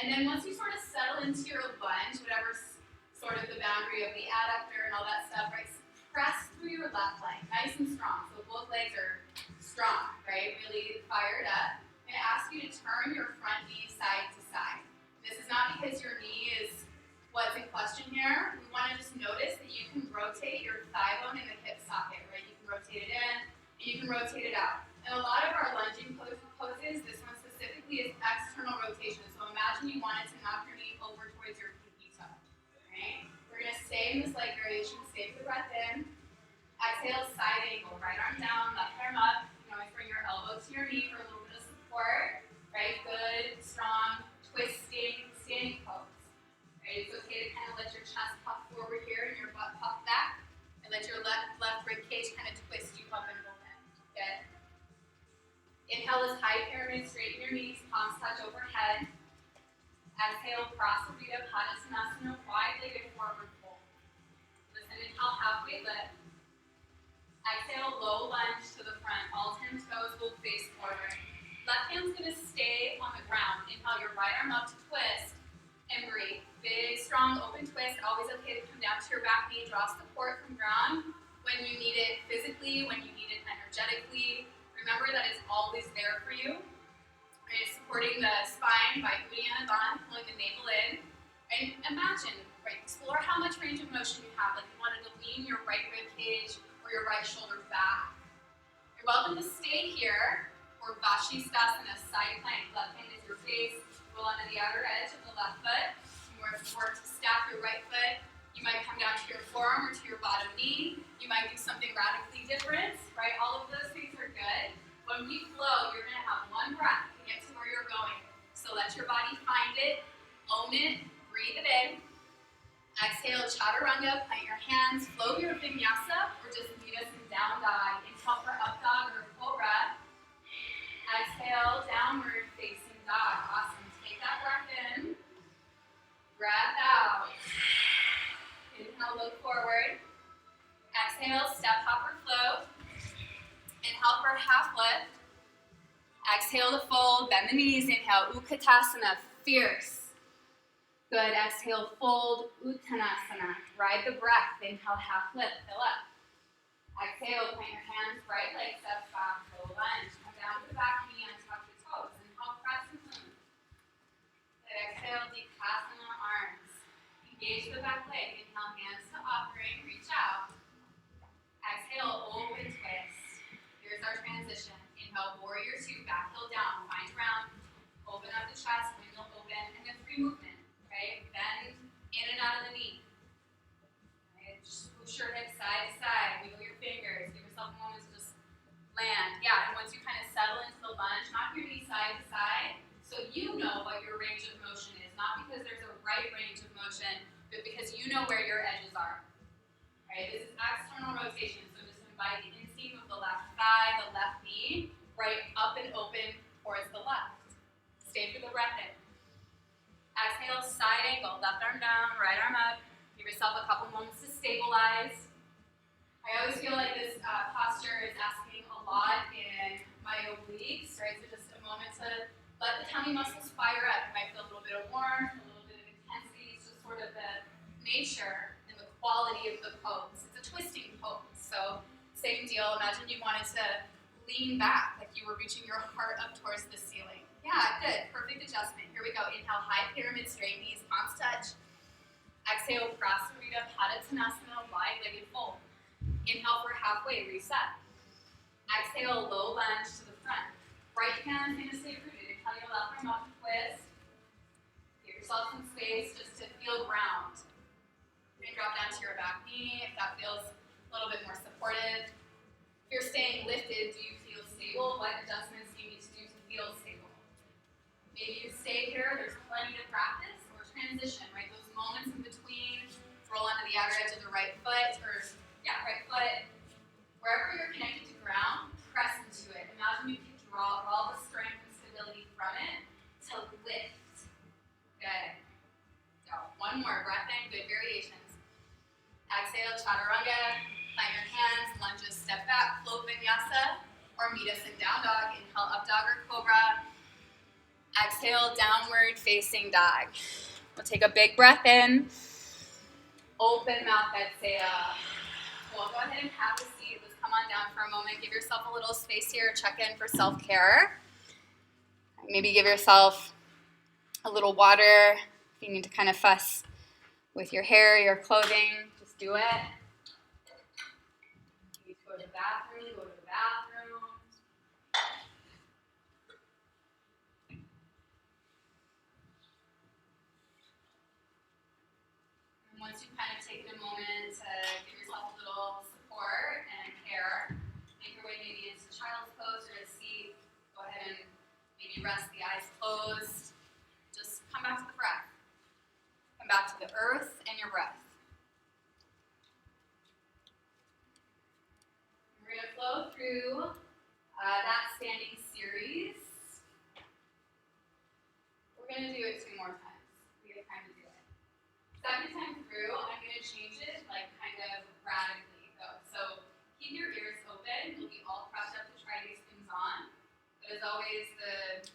And then once you sort of settle into your lunge, whatever's sort of the boundary of the adductor and all that stuff, right? press through your left leg, nice and strong. So both legs are strong, right? Really fired up. I'm going to ask you to turn your front knee side to side. This is not because your knee is what's in question here. We want to just notice that you can rotate your thigh bone in the hip socket, right? You can rotate it in, and you can rotate it out. And a lot of our lunging poses, this one specifically is external rotation. So imagine you wanted to knock your knee over towards your pinky toe, right? We're going to stay in this leg variation, stay for the breath in. Exhale, side angle, right arm down, left arm up. You can always bring your elbow to your knee for a little bit of support, right? Good, strong, twisting, standing pose. Right? It's okay to kind of let your chest puff forward here and your butt puff back, and let your left rib cage kind of twist you up and open. Good. Inhale is high pyramid, straighten your knees, palms touch overhead. Exhale, Prasarita, Padasana, wide-legged forward fold. Listen, inhale, halfway lift. Exhale, low lunge to the front. All 10 toes will face forward. Left hand's going to stay on the ground. Inhale your right arm up to twist and breathe. Big, strong, open twist. Always okay to come down to your back knee. Draw support from ground when you need it physically, when you need it energetically. Remember that it's always there for you. Right? Supporting the spine by Uddiyana Bandha, pulling the navel in. And imagine, right, explore how much range of motion you have. Like you wanted to lean your right rib cage or your right shoulder back. You're welcome to stay here for Vashisthasana, side plank. Left hand is your face. Roll onto the outer edge of the left foot. You work to stack your right foot. You might come down to your forearm or to your bottom knee. You might do something radically different, right? All of those things are good. When we flow, you're going to have one breath to get to where you're going. So let your body find it, own it, breathe it in. Exhale, chaturanga, plant your hands, flow your vinyasa, or just meet us in down dog. Inhale for up dog or cobra. Exhale, downward facing dog. Awesome. Take that breath in. Breath out. Inhale, look forward. Exhale, step, hop, or float. Inhale for half lift. Exhale to fold, bend the knees. Inhale, Utkatasana, fierce. Good, exhale, fold, Uttanasana. Ride the breath, inhale, half lift, fill up. Exhale, plant your hands, right leg steps back, low lunge. Come down to the back knee and tuck the toes. Inhale, press and clean. Good, exhale, deep Asana arms. Engage the back leg, inhale, hands to offering, reach out. Exhale, open twist. Here's our transition. Inhale, warrior two, back heel down, find round. Open up the chest, windmill open, and then free movement. Right? Bend in and out of the knee. Right? Just push your hips side to side. Wiggle your fingers. Give yourself a moment to just land. Yeah, and once you kind of settle into the lunge, knock your knee side to side so you know what your range of motion is. Not because there's a right range of motion, but because you know where your edges are. Right? This is external rotation, so just invite the inseam of the left thigh, the left knee, right up and open towards the left. Stay for the breath in. Exhale, side angle, left arm down, right arm up. Give yourself a couple moments to stabilize. I always feel like this posture is asking a lot in my obliques, right? So just a moment to let the tummy muscles fire up. You might feel a little bit of warmth, a little bit of intensity. It's just sort of the nature and the quality of the pose. It's a twisting pose. So same deal. Imagine you wanted to lean back, like you were reaching your heart up towards the ceiling. Yeah, good. Perfect adjustment. Here we go. Inhale, high pyramid, straight knees, palms touch. Exhale, Prasarita, Padasana, wide-legged fold. Inhale for halfway, reset. Exhale, low lunge to the front. Right hand is going to stay rooted. Inhale your left arm up to twist. Give yourself some space just to feel ground. You're going to drop down to your back knee if that feels a little bit more supportive. If you're staying lifted, do you feel stable? What adjustments do you need to do to feel stable? Maybe you stay here, there's plenty to practice, or transition, right? Those moments in between, roll onto the outer edge of the right foot, or, right foot. Wherever you're connected to ground, press into it. Imagine you can draw all the strength and stability from it to lift. Good. Go. One more, breath in, good variations. Exhale, chaturanga, plant your hands, lunges, step back, float vinyasa, or meet us in down dog. Inhale, up dog or cobra. Exhale, downward facing dog. We'll take a big breath in. Open mouth, exhale. We'll go ahead down for a moment. Give yourself a little space here. Check in for self-care. Maybe give yourself a little water. If you need to kind of fuss with your hair, your clothing, just do it. You need to go to the bathroom, go to the bathroom. And once you've kind of taken a moment to give yourself a little support and care, make your way maybe into child's pose or a seat. Go ahead and maybe rest the eyes closed. Just come back to the breath. Come back to the earth and your breath. We're going to flow through that standing series. We're going to do it 2 more times. We have time to do it. Second time through, I'm going to change it like kind of radically though. So keep your ears open. You'll be all prepped up to try these things on. But as always, the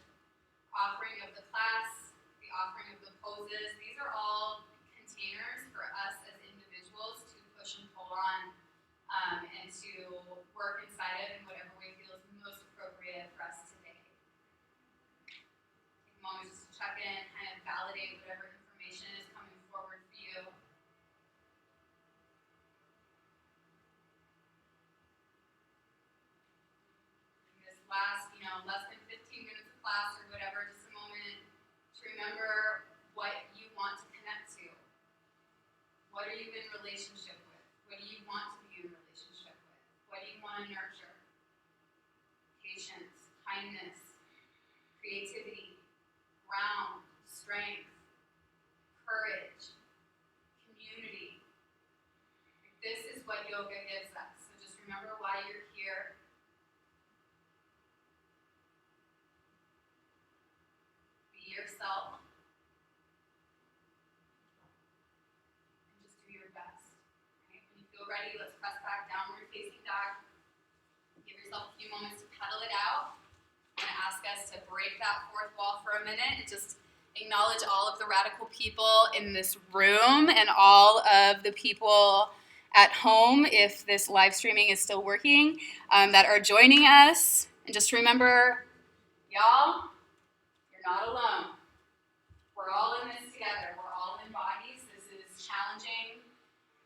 offering of the class, the offering of the poses, these are all containers for us as individuals to push and pull on and to work inside of in whatever way feels most appropriate for us today. Take a moment just to check in, kind of validate whatever information is coming forward for you. In this last, less than 15 minutes of class or whatever, just a moment to remember what you want to connect to. What are you in relationship with? What do you want to be in relationship with? What do you want to nurture? Patience, kindness, creativity, ground, strength, courage, community. This is what yoga gives us. So just remember why you're here. Be yourself. And just do your best. Okay? When you feel ready, let's press back, downward facing dog. Give yourself a few moments to pedal it out. I'm going to ask us to break that fourth wall for a minute and just acknowledge all of the radical people in this room and all of the people at home, if this live streaming is still working, that are joining us. And just remember, y'all, you're not alone. We're all in this together. We're all in bodies. This is challenging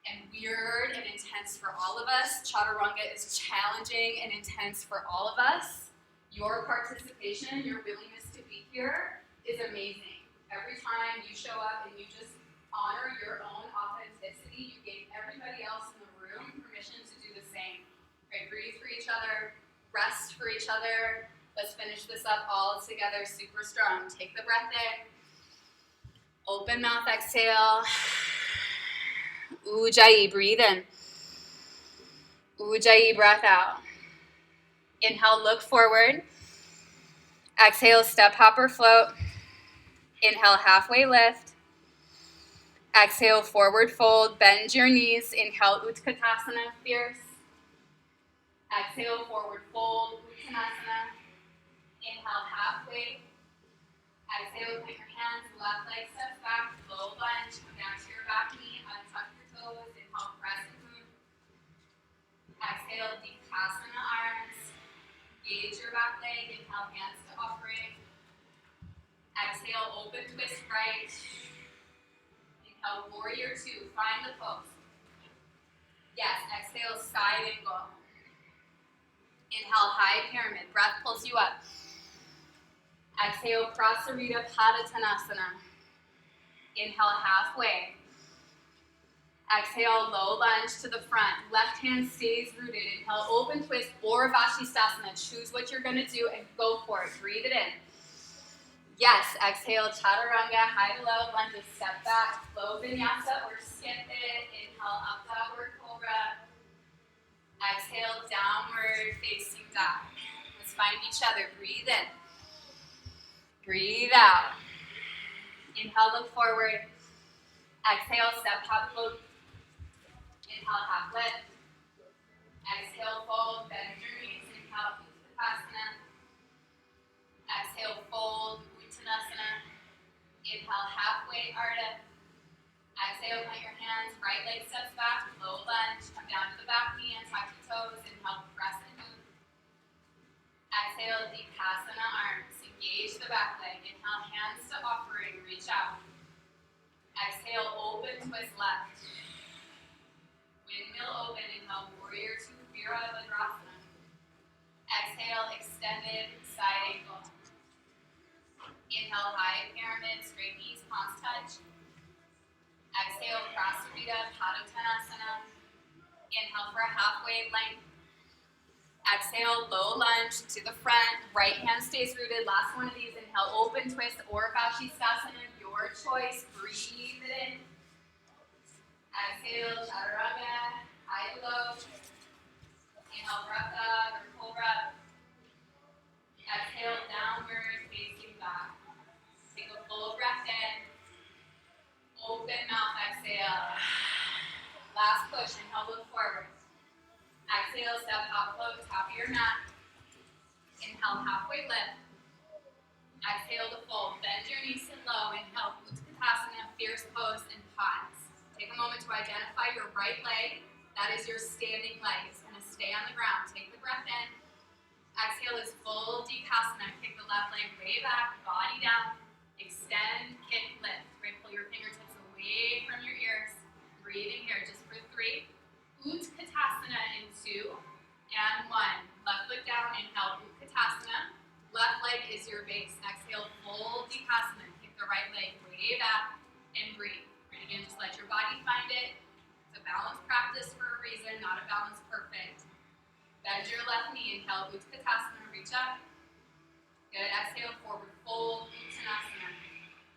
and weird and intense for all of us. Chaturanga is challenging and intense for all of us. Your participation, your willingness to be here is amazing. Every time you show up and you just honor your own authenticity, you gave everybody else in the room permission to do the same. Okay, breathe for each other, rest for each other. Let's finish this up all together, super strong. Take the breath in. Open mouth, exhale. Ujjayi, breathe in. Ujjayi, breath out. Inhale, look forward. Exhale, step, hop, or float. Inhale, halfway lift. Exhale, forward fold. Bend your knees. Inhale, Utkatasana, fierce. Exhale, forward fold, Uttanasana. Inhale, halfway. Exhale, put your hands, left leg steps back, low lunge, come down to your back knee, untuck your toes, inhale, crescent moon. Exhale, Dikasana arms. Engage your back leg, inhale, hands to upright. Exhale, open twist right. Inhale, warrior 2, find the pose. Yes, exhale, side angle. Inhale, high pyramid, breath pulls you up. Exhale, Prasarita Padottanasana. Inhale, halfway. Exhale, low lunge to the front. Left hand stays rooted. Inhale, open twist or Vashisthasana. Choose what you're going to do and go for it. Breathe it in. Yes, exhale, Chaturanga, high to low, lunges, step back, low Vinyasa or skip it. Inhale, up dog or cobra. Exhale, downward facing dog. Let's find each other. Breathe in. Breathe out. Inhale, look forward. Exhale, step, hop, float. Inhale, half lift. Exhale, fold, bend your knees. Inhale, Uttanasana. Exhale, fold, Uttanasana. Inhale, halfway, Ardha. Exhale, plant your hands, right leg steps back, low lunge. Come down to the back knee and tuck your toes. Inhale, press Exhale, Dikasana arms. Engage the back leg. Inhale, hands to offering. Reach out. Exhale, open twist left. Windmill open. Inhale, warrior two, Virabhadrasana. Exhale, extended side angle. Inhale, high pyramid, straight knees, palms touch. Exhale, Prasarita, Padottanasana. Inhale for a halfway length. Exhale, low lunge to the front. Right hand stays rooted. Last one of these. Inhale, open twist or Vashisthasana, your choice. Breathe it in. Exhale, Chaturanga, high to low. Inhale, breath dog or cobra. Exhale, downward, facing back. Take a full breath in. Open mouth, exhale. Last push, inhale, look forward. Exhale, step top float, top of your mat. Inhale, halfway lift. Exhale to fold. Bend your knees to low. Inhale, Utkatasana, fierce pose, and pause. Take a moment to identify your right leg. That is your standing leg. It's going to stay on the ground. Take the breath in. Exhale is full Dikasana. Kick the left leg way back, body down. Extend, kick, lift. Right, pull your fingertips away from your ears. Breathing here just for 3. Utkatasana in 2 and 1. Left foot down, inhale, Utkatasana. Left leg is your base. Exhale, full Dikasana. Kick the right leg way back and breathe. And again, just let your body find it. It's a balanced practice for a reason, not a balance perfect. Bend your left knee. Inhale, Utkatasana. Reach up. Good. Exhale, forward fold, Uttanasana.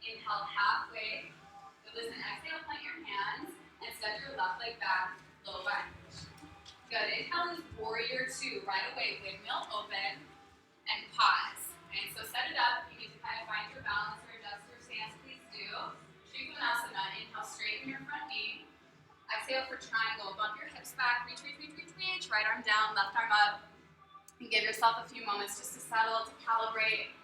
Inhale, halfway. So listen, exhale, plant your hands and step your left leg back. Low lunge. Good. Inhale is warrior two. Right away, windmill open and pause. And so set it up. You need to kind of find your balance or adjust your stance. Please do. Trikonasana. Inhale, straighten your front knee. Exhale for triangle. Bump your hips back. Reach, reach, reach, reach, reach. Right arm down, left arm up. And give yourself a few moments just to settle, to calibrate.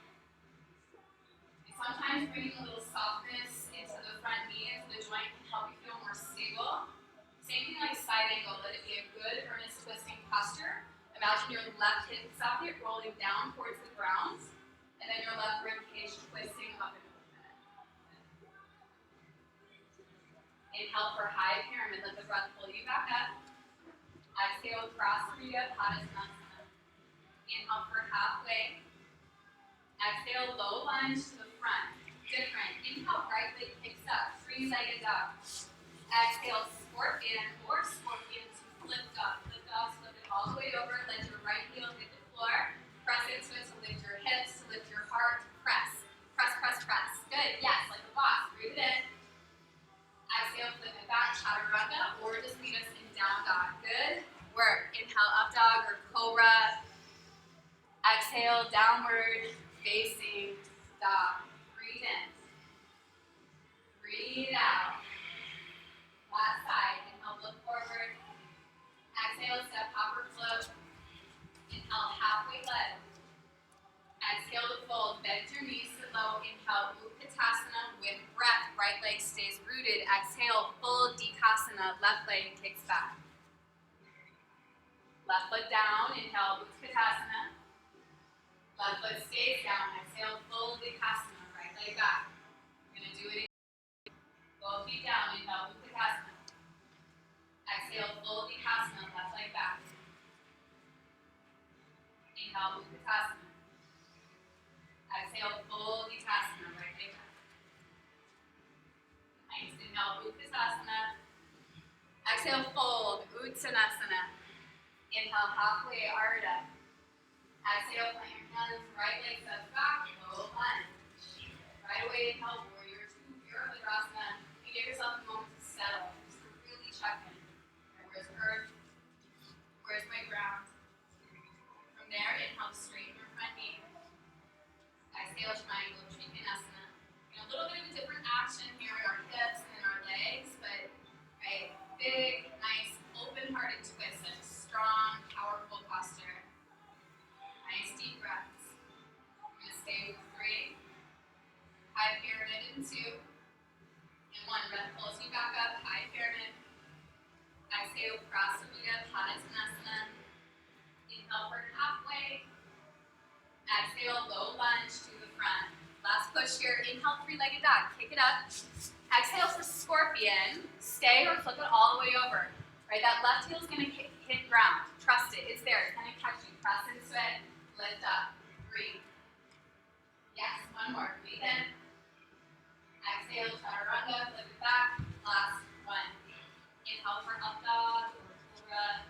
And sometimes bringing a little softness into the front knee, into the joint, can help you feel more stable. Same thing like side angle. Let it be a good, earnest, twisting posture. Imagine your left hip socket rolling down towards the ground, and then your left rib cage twisting up and open. Inhale for high pyramid. Let the breath pull you back up. Exhale, Prasarita, Padottanasana. Inhale for halfway. Exhale, low lunge to the front. Different. Inhale, right leg kicks up. 3-legged dog. Exhale, scorpion or scorpion to flip dog. Flip dog, flip it all the way over. Let your right heel hit the floor. Press into it to lift your hips, to lift your heart. Press. Press, press, press. Good. Yes, like a boss. Breathe it in. Exhale, flip it back. Chaturanga or just meet us in down dog. Good work. Inhale, up dog or cobra. Exhale, downward facing dog. Breathe in. Breathe out. Last side. Inhale, look forward. Exhale, step upward float. Inhale, halfway lift. Exhale to fold. Bend your knees to low. Inhale, Utkatasana with breath. Right leg stays rooted. Exhale, full Dikasana. Left leg kicks back. Left foot down. Inhale, Utkatasana. Left foot stays down. Exhale, full Dikasana. Right leg back. We're going to do it again. Both feet down. Inhale, Utkatasana. Exhale, full Dikasana. Left leg back. Inhale, Utkatasana. Exhale, full Dikasana. Right leg back. Nice. Inhale, Utkatasana. Exhale, fold. Uttanasana. Inhale, halfway, Ardha. Exhale, plant your hands, right leg steps back, low lunge. Right away, inhale, warrior two, Virabhadrasana. And give yourself a moment to settle, just to really check in. Where's earth? Where's my ground? From there, inhale, straighten your front knee. Exhale, triangle, Trikonasana. And a little bit of a different action here in our hips and in our legs, but right, big, nice, open-hearted twist, such a strong, powerful posture. Nice deep breaths. I'm going to stay with 3. High pyramid in 2. And 1. Breath pulls you back up. High pyramid. push here. Inhale, three-legged dog. Kick it up. Exhale for scorpion. Stay or flip it all the way over. Right, that left heel is going to hit ground. Trust it. It's there. It's going to catch you. Press into it. Lift up. Breathe. Yes, one more. Breathe in. Exhale, chaturanga. Flip it back. Last one. Inhale for up dog or cobra.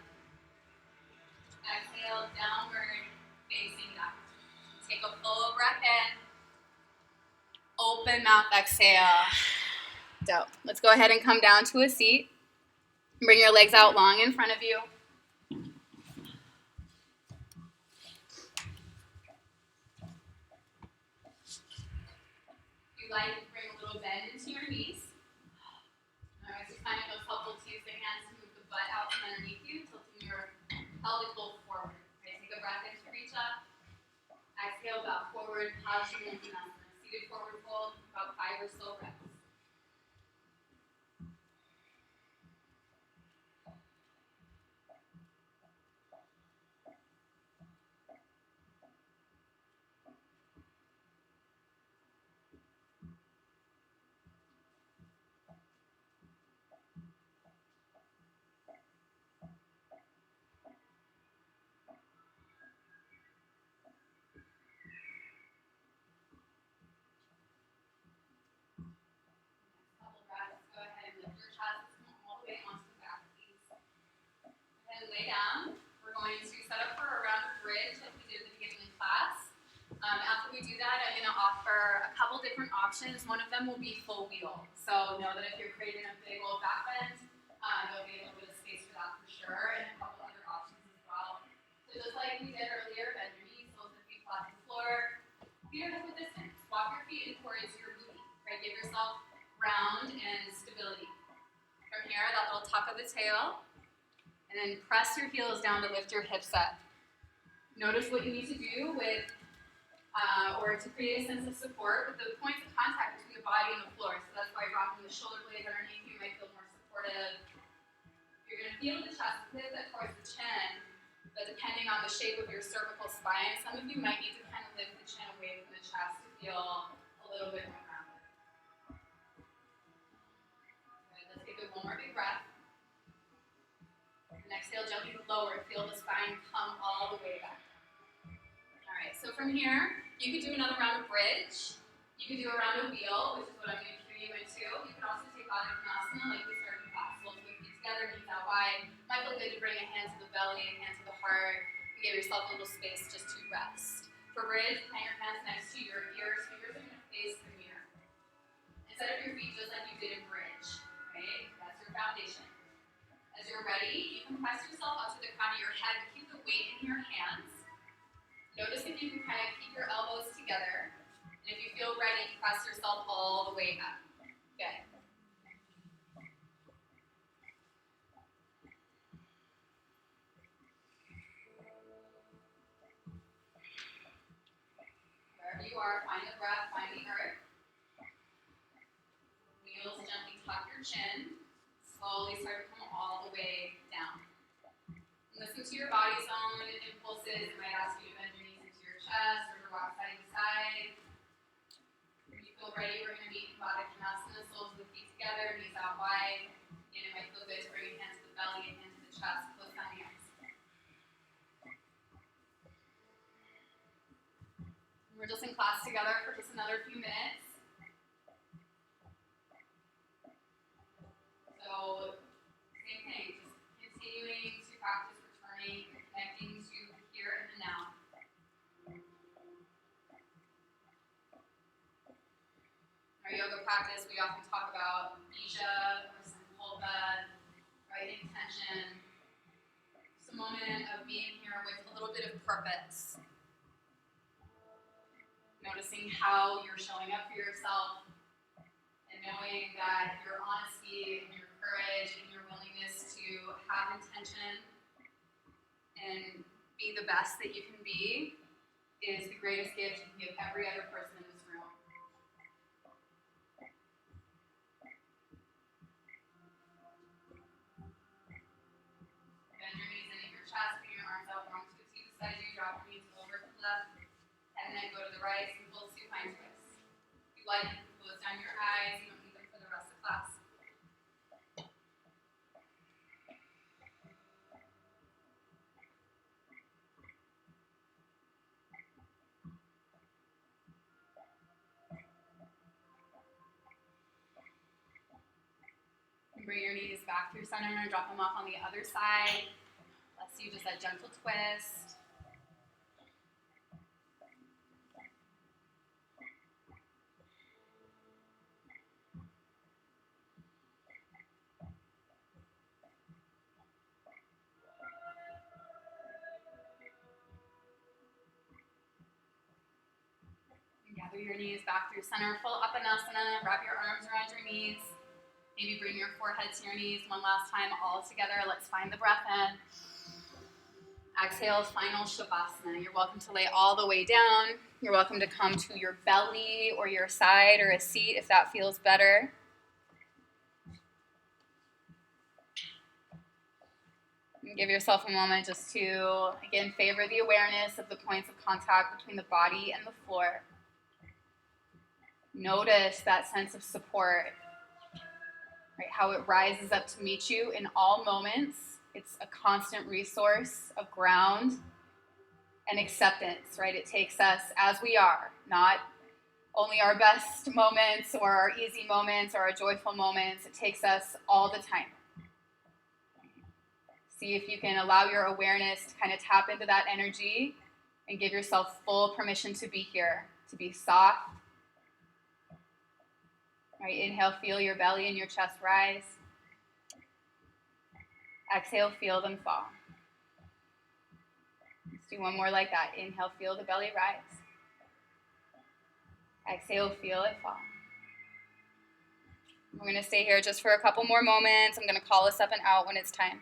Exhale, downward facing dog. Take a full breath in. Open mouth, exhale. Dope. Let's go ahead and come down to a seat. Bring your legs out long in front of you. If you like, bring a little bend into your knees. Alright, so find it most helpful to use the hands to move the butt out from underneath you, tilting your pelvic bowl forward. Okay, take a breath in to reach up. Exhale, bow forward, Vinyasa. Seated forward fold, about 5 or so reps. Lay down. We're going to set up for a round of bridge like we did at the beginning of class. After we do that, I'm going to offer a couple different options. One of them will be full wheel. So know that if you're creating a big old back bend, there'll be a little bit of space for that for sure, and a couple other options as well. So just like we did earlier, bend your knees, soles of feet flat to the floor. Feet are hip width distance. Walk your feet in towards your booty. Right? Give yourself round and stability. From here, that little tuck of the tail. And then press your heels down to lift your hips up. Notice what you need to do with, or to create a sense of support with the points of contact between the body and the floor. So that's why rocking the shoulder blades underneath you might feel more supportive. You're going to feel the chest pivot towards the chin, but depending on the shape of your cervical spine, some of you might need to kind of lift the chin away from the chest to feel a little bit more rounded. Good. Let's take one more big breath. Exhale, jumping lower. Feel the spine come all the way back. All right, so from here, you could do another round of bridge. You could do a round of wheel, which is what I'm going to cue you into. You can also take Vinyasa like we started in class. So feet together, knees out wide. Might feel good to bring a hand to the belly, a hand to the heart. And give yourself a little space just to rest. For bridge, plant your hands next to your ears. Fingers are going to face the mirror. Instead of your feet, just like you did in bridge. Right? That's your foundation. As you're ready, you can press yourself up to the crown of your head, but keep the weight in your hands. Notice if you can kind of keep your elbows together. And if you feel ready, press yourself all the way up. Good. Wherever you are, find the breath, find the earth. Wheels, gently tuck your chin. Slowly start to come all the way down. And listen to your body's own impulses. It might ask you to bend your knees into your chest or to rock side to side. When you feel ready, we're going to meet in Vinyasa, soles of the feet together, knees out wide. Again, it might feel good to bring your hands to the belly and hands to the chest. Close down the eyes. We're just in class together for just another few minutes. So, same thing, just continuing to practice returning and connecting to here and the now. In our yoga practice, we often talk about Isha or Sankalpa, right? Intention. It's a moment of being here with a little bit of purpose. Noticing how you're showing up for yourself and knowing that your honesty and your courage and your willingness to have intention and be the best that you can be is the greatest gift you can give every other person in this room. Bend your knees into your chest, bring your arms out long to the seat beside you, drop your knees over to the left, and then go to the right, simple supine twist. you like, you can close down your eyes. You don't need them for the rest of class. Bring your knees back through center and drop them off on the other side. Let's do just a gentle twist. And gather your knees back through center, full Uppanasana. Wrap your arms around your knees. Maybe bring your forehead to your knees one last time, all together. Let's find the breath in. Exhale, final Shavasana. You're welcome to lay all the way down. You're welcome to come to your belly or your side or a seat if that feels better. And give yourself a moment just to, again, favor the awareness of the points of contact between the body and the floor. Notice that sense of support, right? How it rises up to meet you in all moments. It's a constant resource of ground and acceptance, right? It takes us as we are, not only our best moments or our easy moments or our joyful moments. It takes us all the time. See if you can allow your awareness to kind of tap into that energy and give yourself full permission to be here, to be soft. Right, inhale, feel your belly and your chest rise. Exhale, feel them fall. Let's do one more like that. Inhale, feel the belly rise. Exhale, feel it fall. We're going to stay here just for a couple more moments. I'm going to call us up and out when it's time.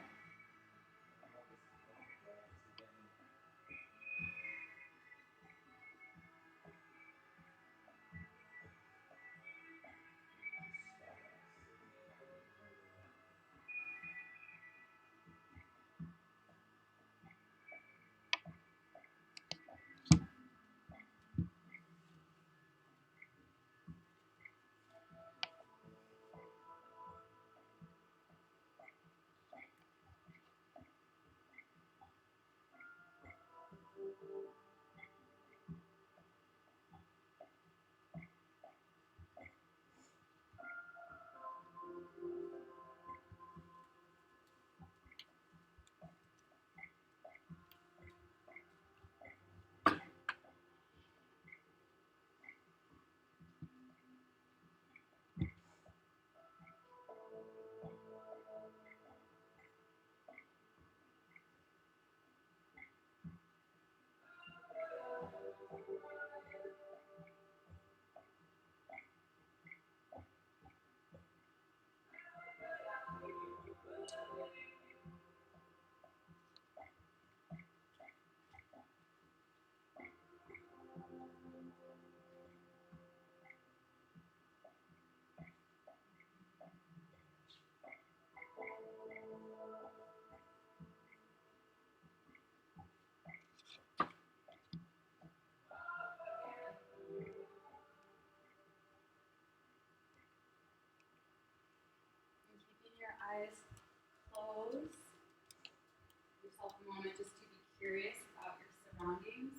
Eyes closed. Give yourself a moment just to be curious about your surroundings.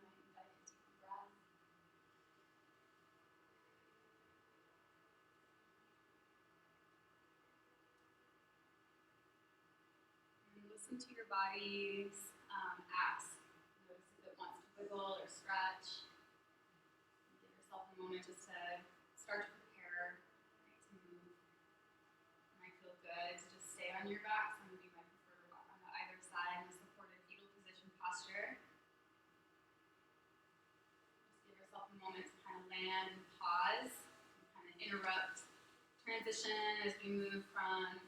You might invite a deep breath. And listen to your body's ask. Notice if it wants to wiggle or stretch. Give yourself a moment just to start to prepare, right, to move. It might feel good to just stay on your back. Some of you might prefer to walk on the either side in a supported fetal position posture. Just give yourself a moment to kind of land and pause, and kind of interrupt transition as we move from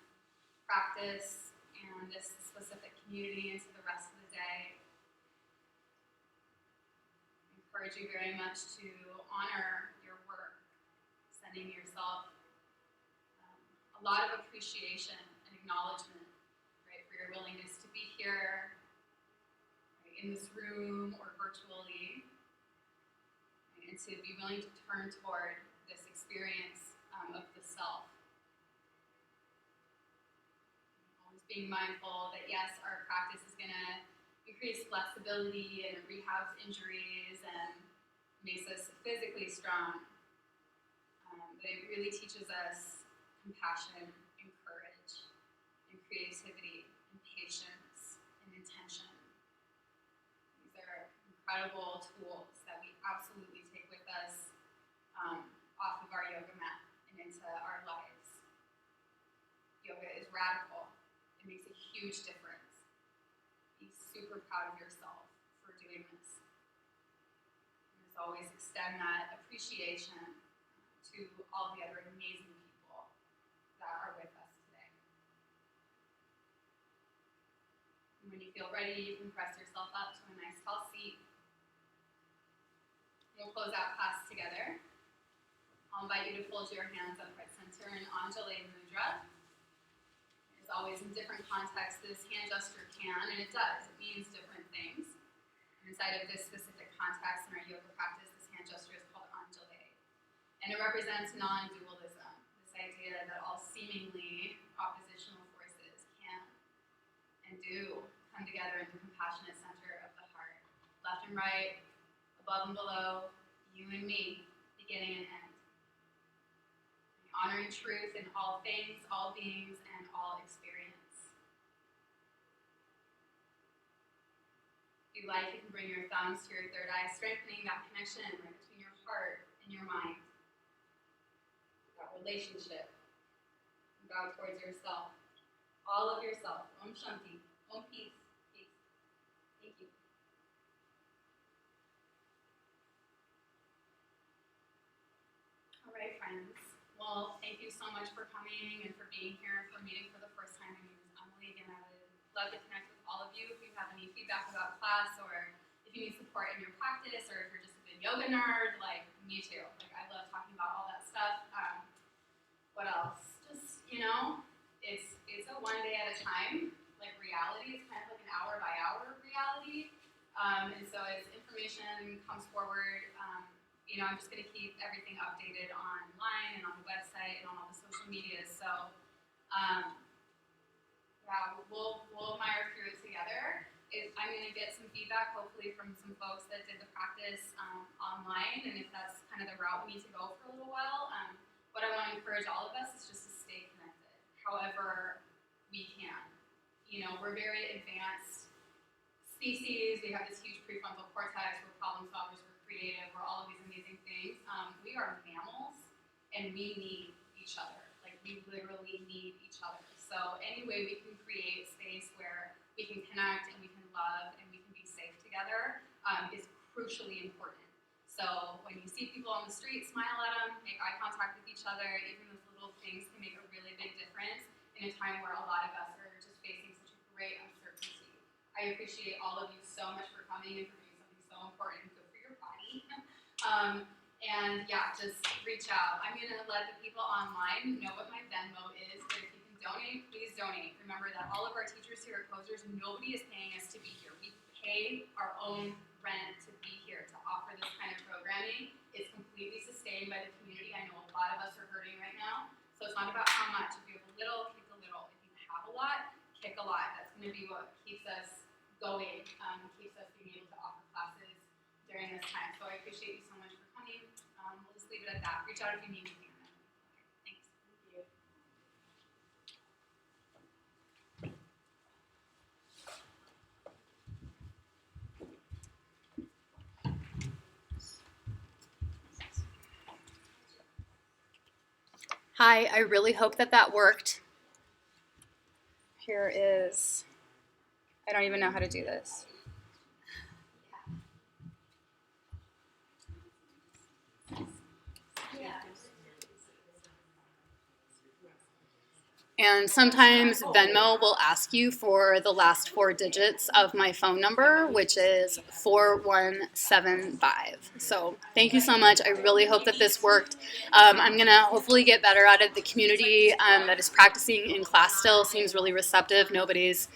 practice and this specific community into the rest of the day. I encourage you very much to honor your work, sending yourself a lot of appreciation and acknowledgement, right, for your willingness to be here, in this room or virtually, and to be willing to turn toward this experience of the self. Always being mindful that yes, our practice is going to increase flexibility and rehabs injuries and makes us physically strong. But it really teaches us compassion and courage and creativity and patience and intention. These are incredible tools that we absolutely take with us off of our yoga mat and into our lives. Yoga is radical. It makes a huge difference. Be super proud of yourself for doing this. And as always, extend that appreciation to all the other amazing people that are with us today. And when you feel ready, you can press yourself up to a nice tall seat. We'll close out class together. I'll invite you to fold your hands upright center in Anjali Mudra. As always, in different contexts, this hand gesture can, and it does, it means different things. And inside of this specific context in our yoga practice, this hand gesture is called Anjali. And it represents non-dualism, this idea that all seemingly oppositional forces can and do come together in the compassionate center of the heart. Left and right, above and below, you and me, beginning and end. Honoring truth in all things, all beings, and all experience. If you like, you can bring your thumbs to your third eye, strengthening that connection right between your heart and your mind. That relationship. Bow towards yourself. All of yourself. Om Shanti. Om peace. Peace. Thank you. All right, friends. Well, thank you so much for coming and for being here, for meeting for the first time. My name is Emily, and I would love to connect with all of you if you have any feedback about class, or if you need support in your practice, or if you're just a good yoga nerd, like me too. Like, I love talking about all that stuff. What else? Just, it's a one day at a time, like reality. It's kind of like an hour by hour reality. And so as information comes forward, I'm just going to keep everything updated online and on the website and on all the social medias. So, we'll mire through it together. I'm going to get some feedback, hopefully, from some folks that did the practice online, and if that's kind of the route we need to go for a little while. What I want to encourage all of us is just to stay connected, however we can. We're very advanced species. We have this huge prefrontal cortex. We're problem solvers. We're creative. We're all of these amazing things. We are mammals, and we need each other. Like, we literally need each other. So any way we can create space where we can connect and we can love and we can be safe together is crucially important. So when you see people on the street, smile at them, make eye contact with each other. Even those little things can make a really big difference in a time where a lot of us are just facing such a great uncertainty. I appreciate all of you so much for coming and for doing something so important and good for your body. Just reach out. I'm going to let the people online know what my Venmo is, but if you can donate, please donate. Remember that all of our teachers here at Poseurs, nobody is paying us to be here. We pay our own rent to be here, to offer this kind of programming. It's completely sustained by the community. I know a lot of us are hurting right now, so it's not about how much. If you have a little, kick a little. If you have a lot, kick a lot. That's going to be what keeps us going, keeps us being able to offer classes during this time. So I appreciate you so much for coming. We'll just leave it at that. Reach out if you need anything. Okay, thanks. Thank you. Hi, I really hope that worked. Here is, I don't even know how to do this. And sometimes Venmo will ask you for the last 4 digits of my phone number, which is 4175. So thank you so much. I really hope that this worked. I'm going to hopefully get better at it. The community that is practicing in class still seems really receptive. Nobody's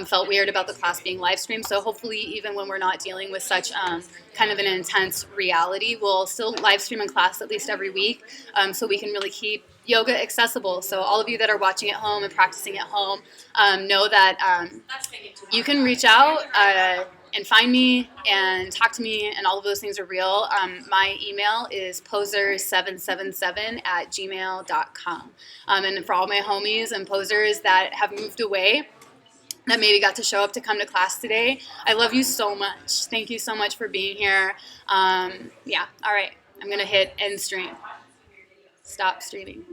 felt weird about the class being live streamed. So hopefully, even when we're not dealing with such kind of an intense reality, we'll still live stream in class at least every week, so we can really keep yoga accessible. So all of you that are watching at home and practicing at home, know that you can reach out and find me and talk to me, and all of those things are real. My email is poseurs777@gmail.com. And for all my homies and posers that have moved away, that maybe got to show up to come to class today, I love you so much. Thank you so much for being here. Yeah, all right. I'm going to hit end stream. Stop streaming.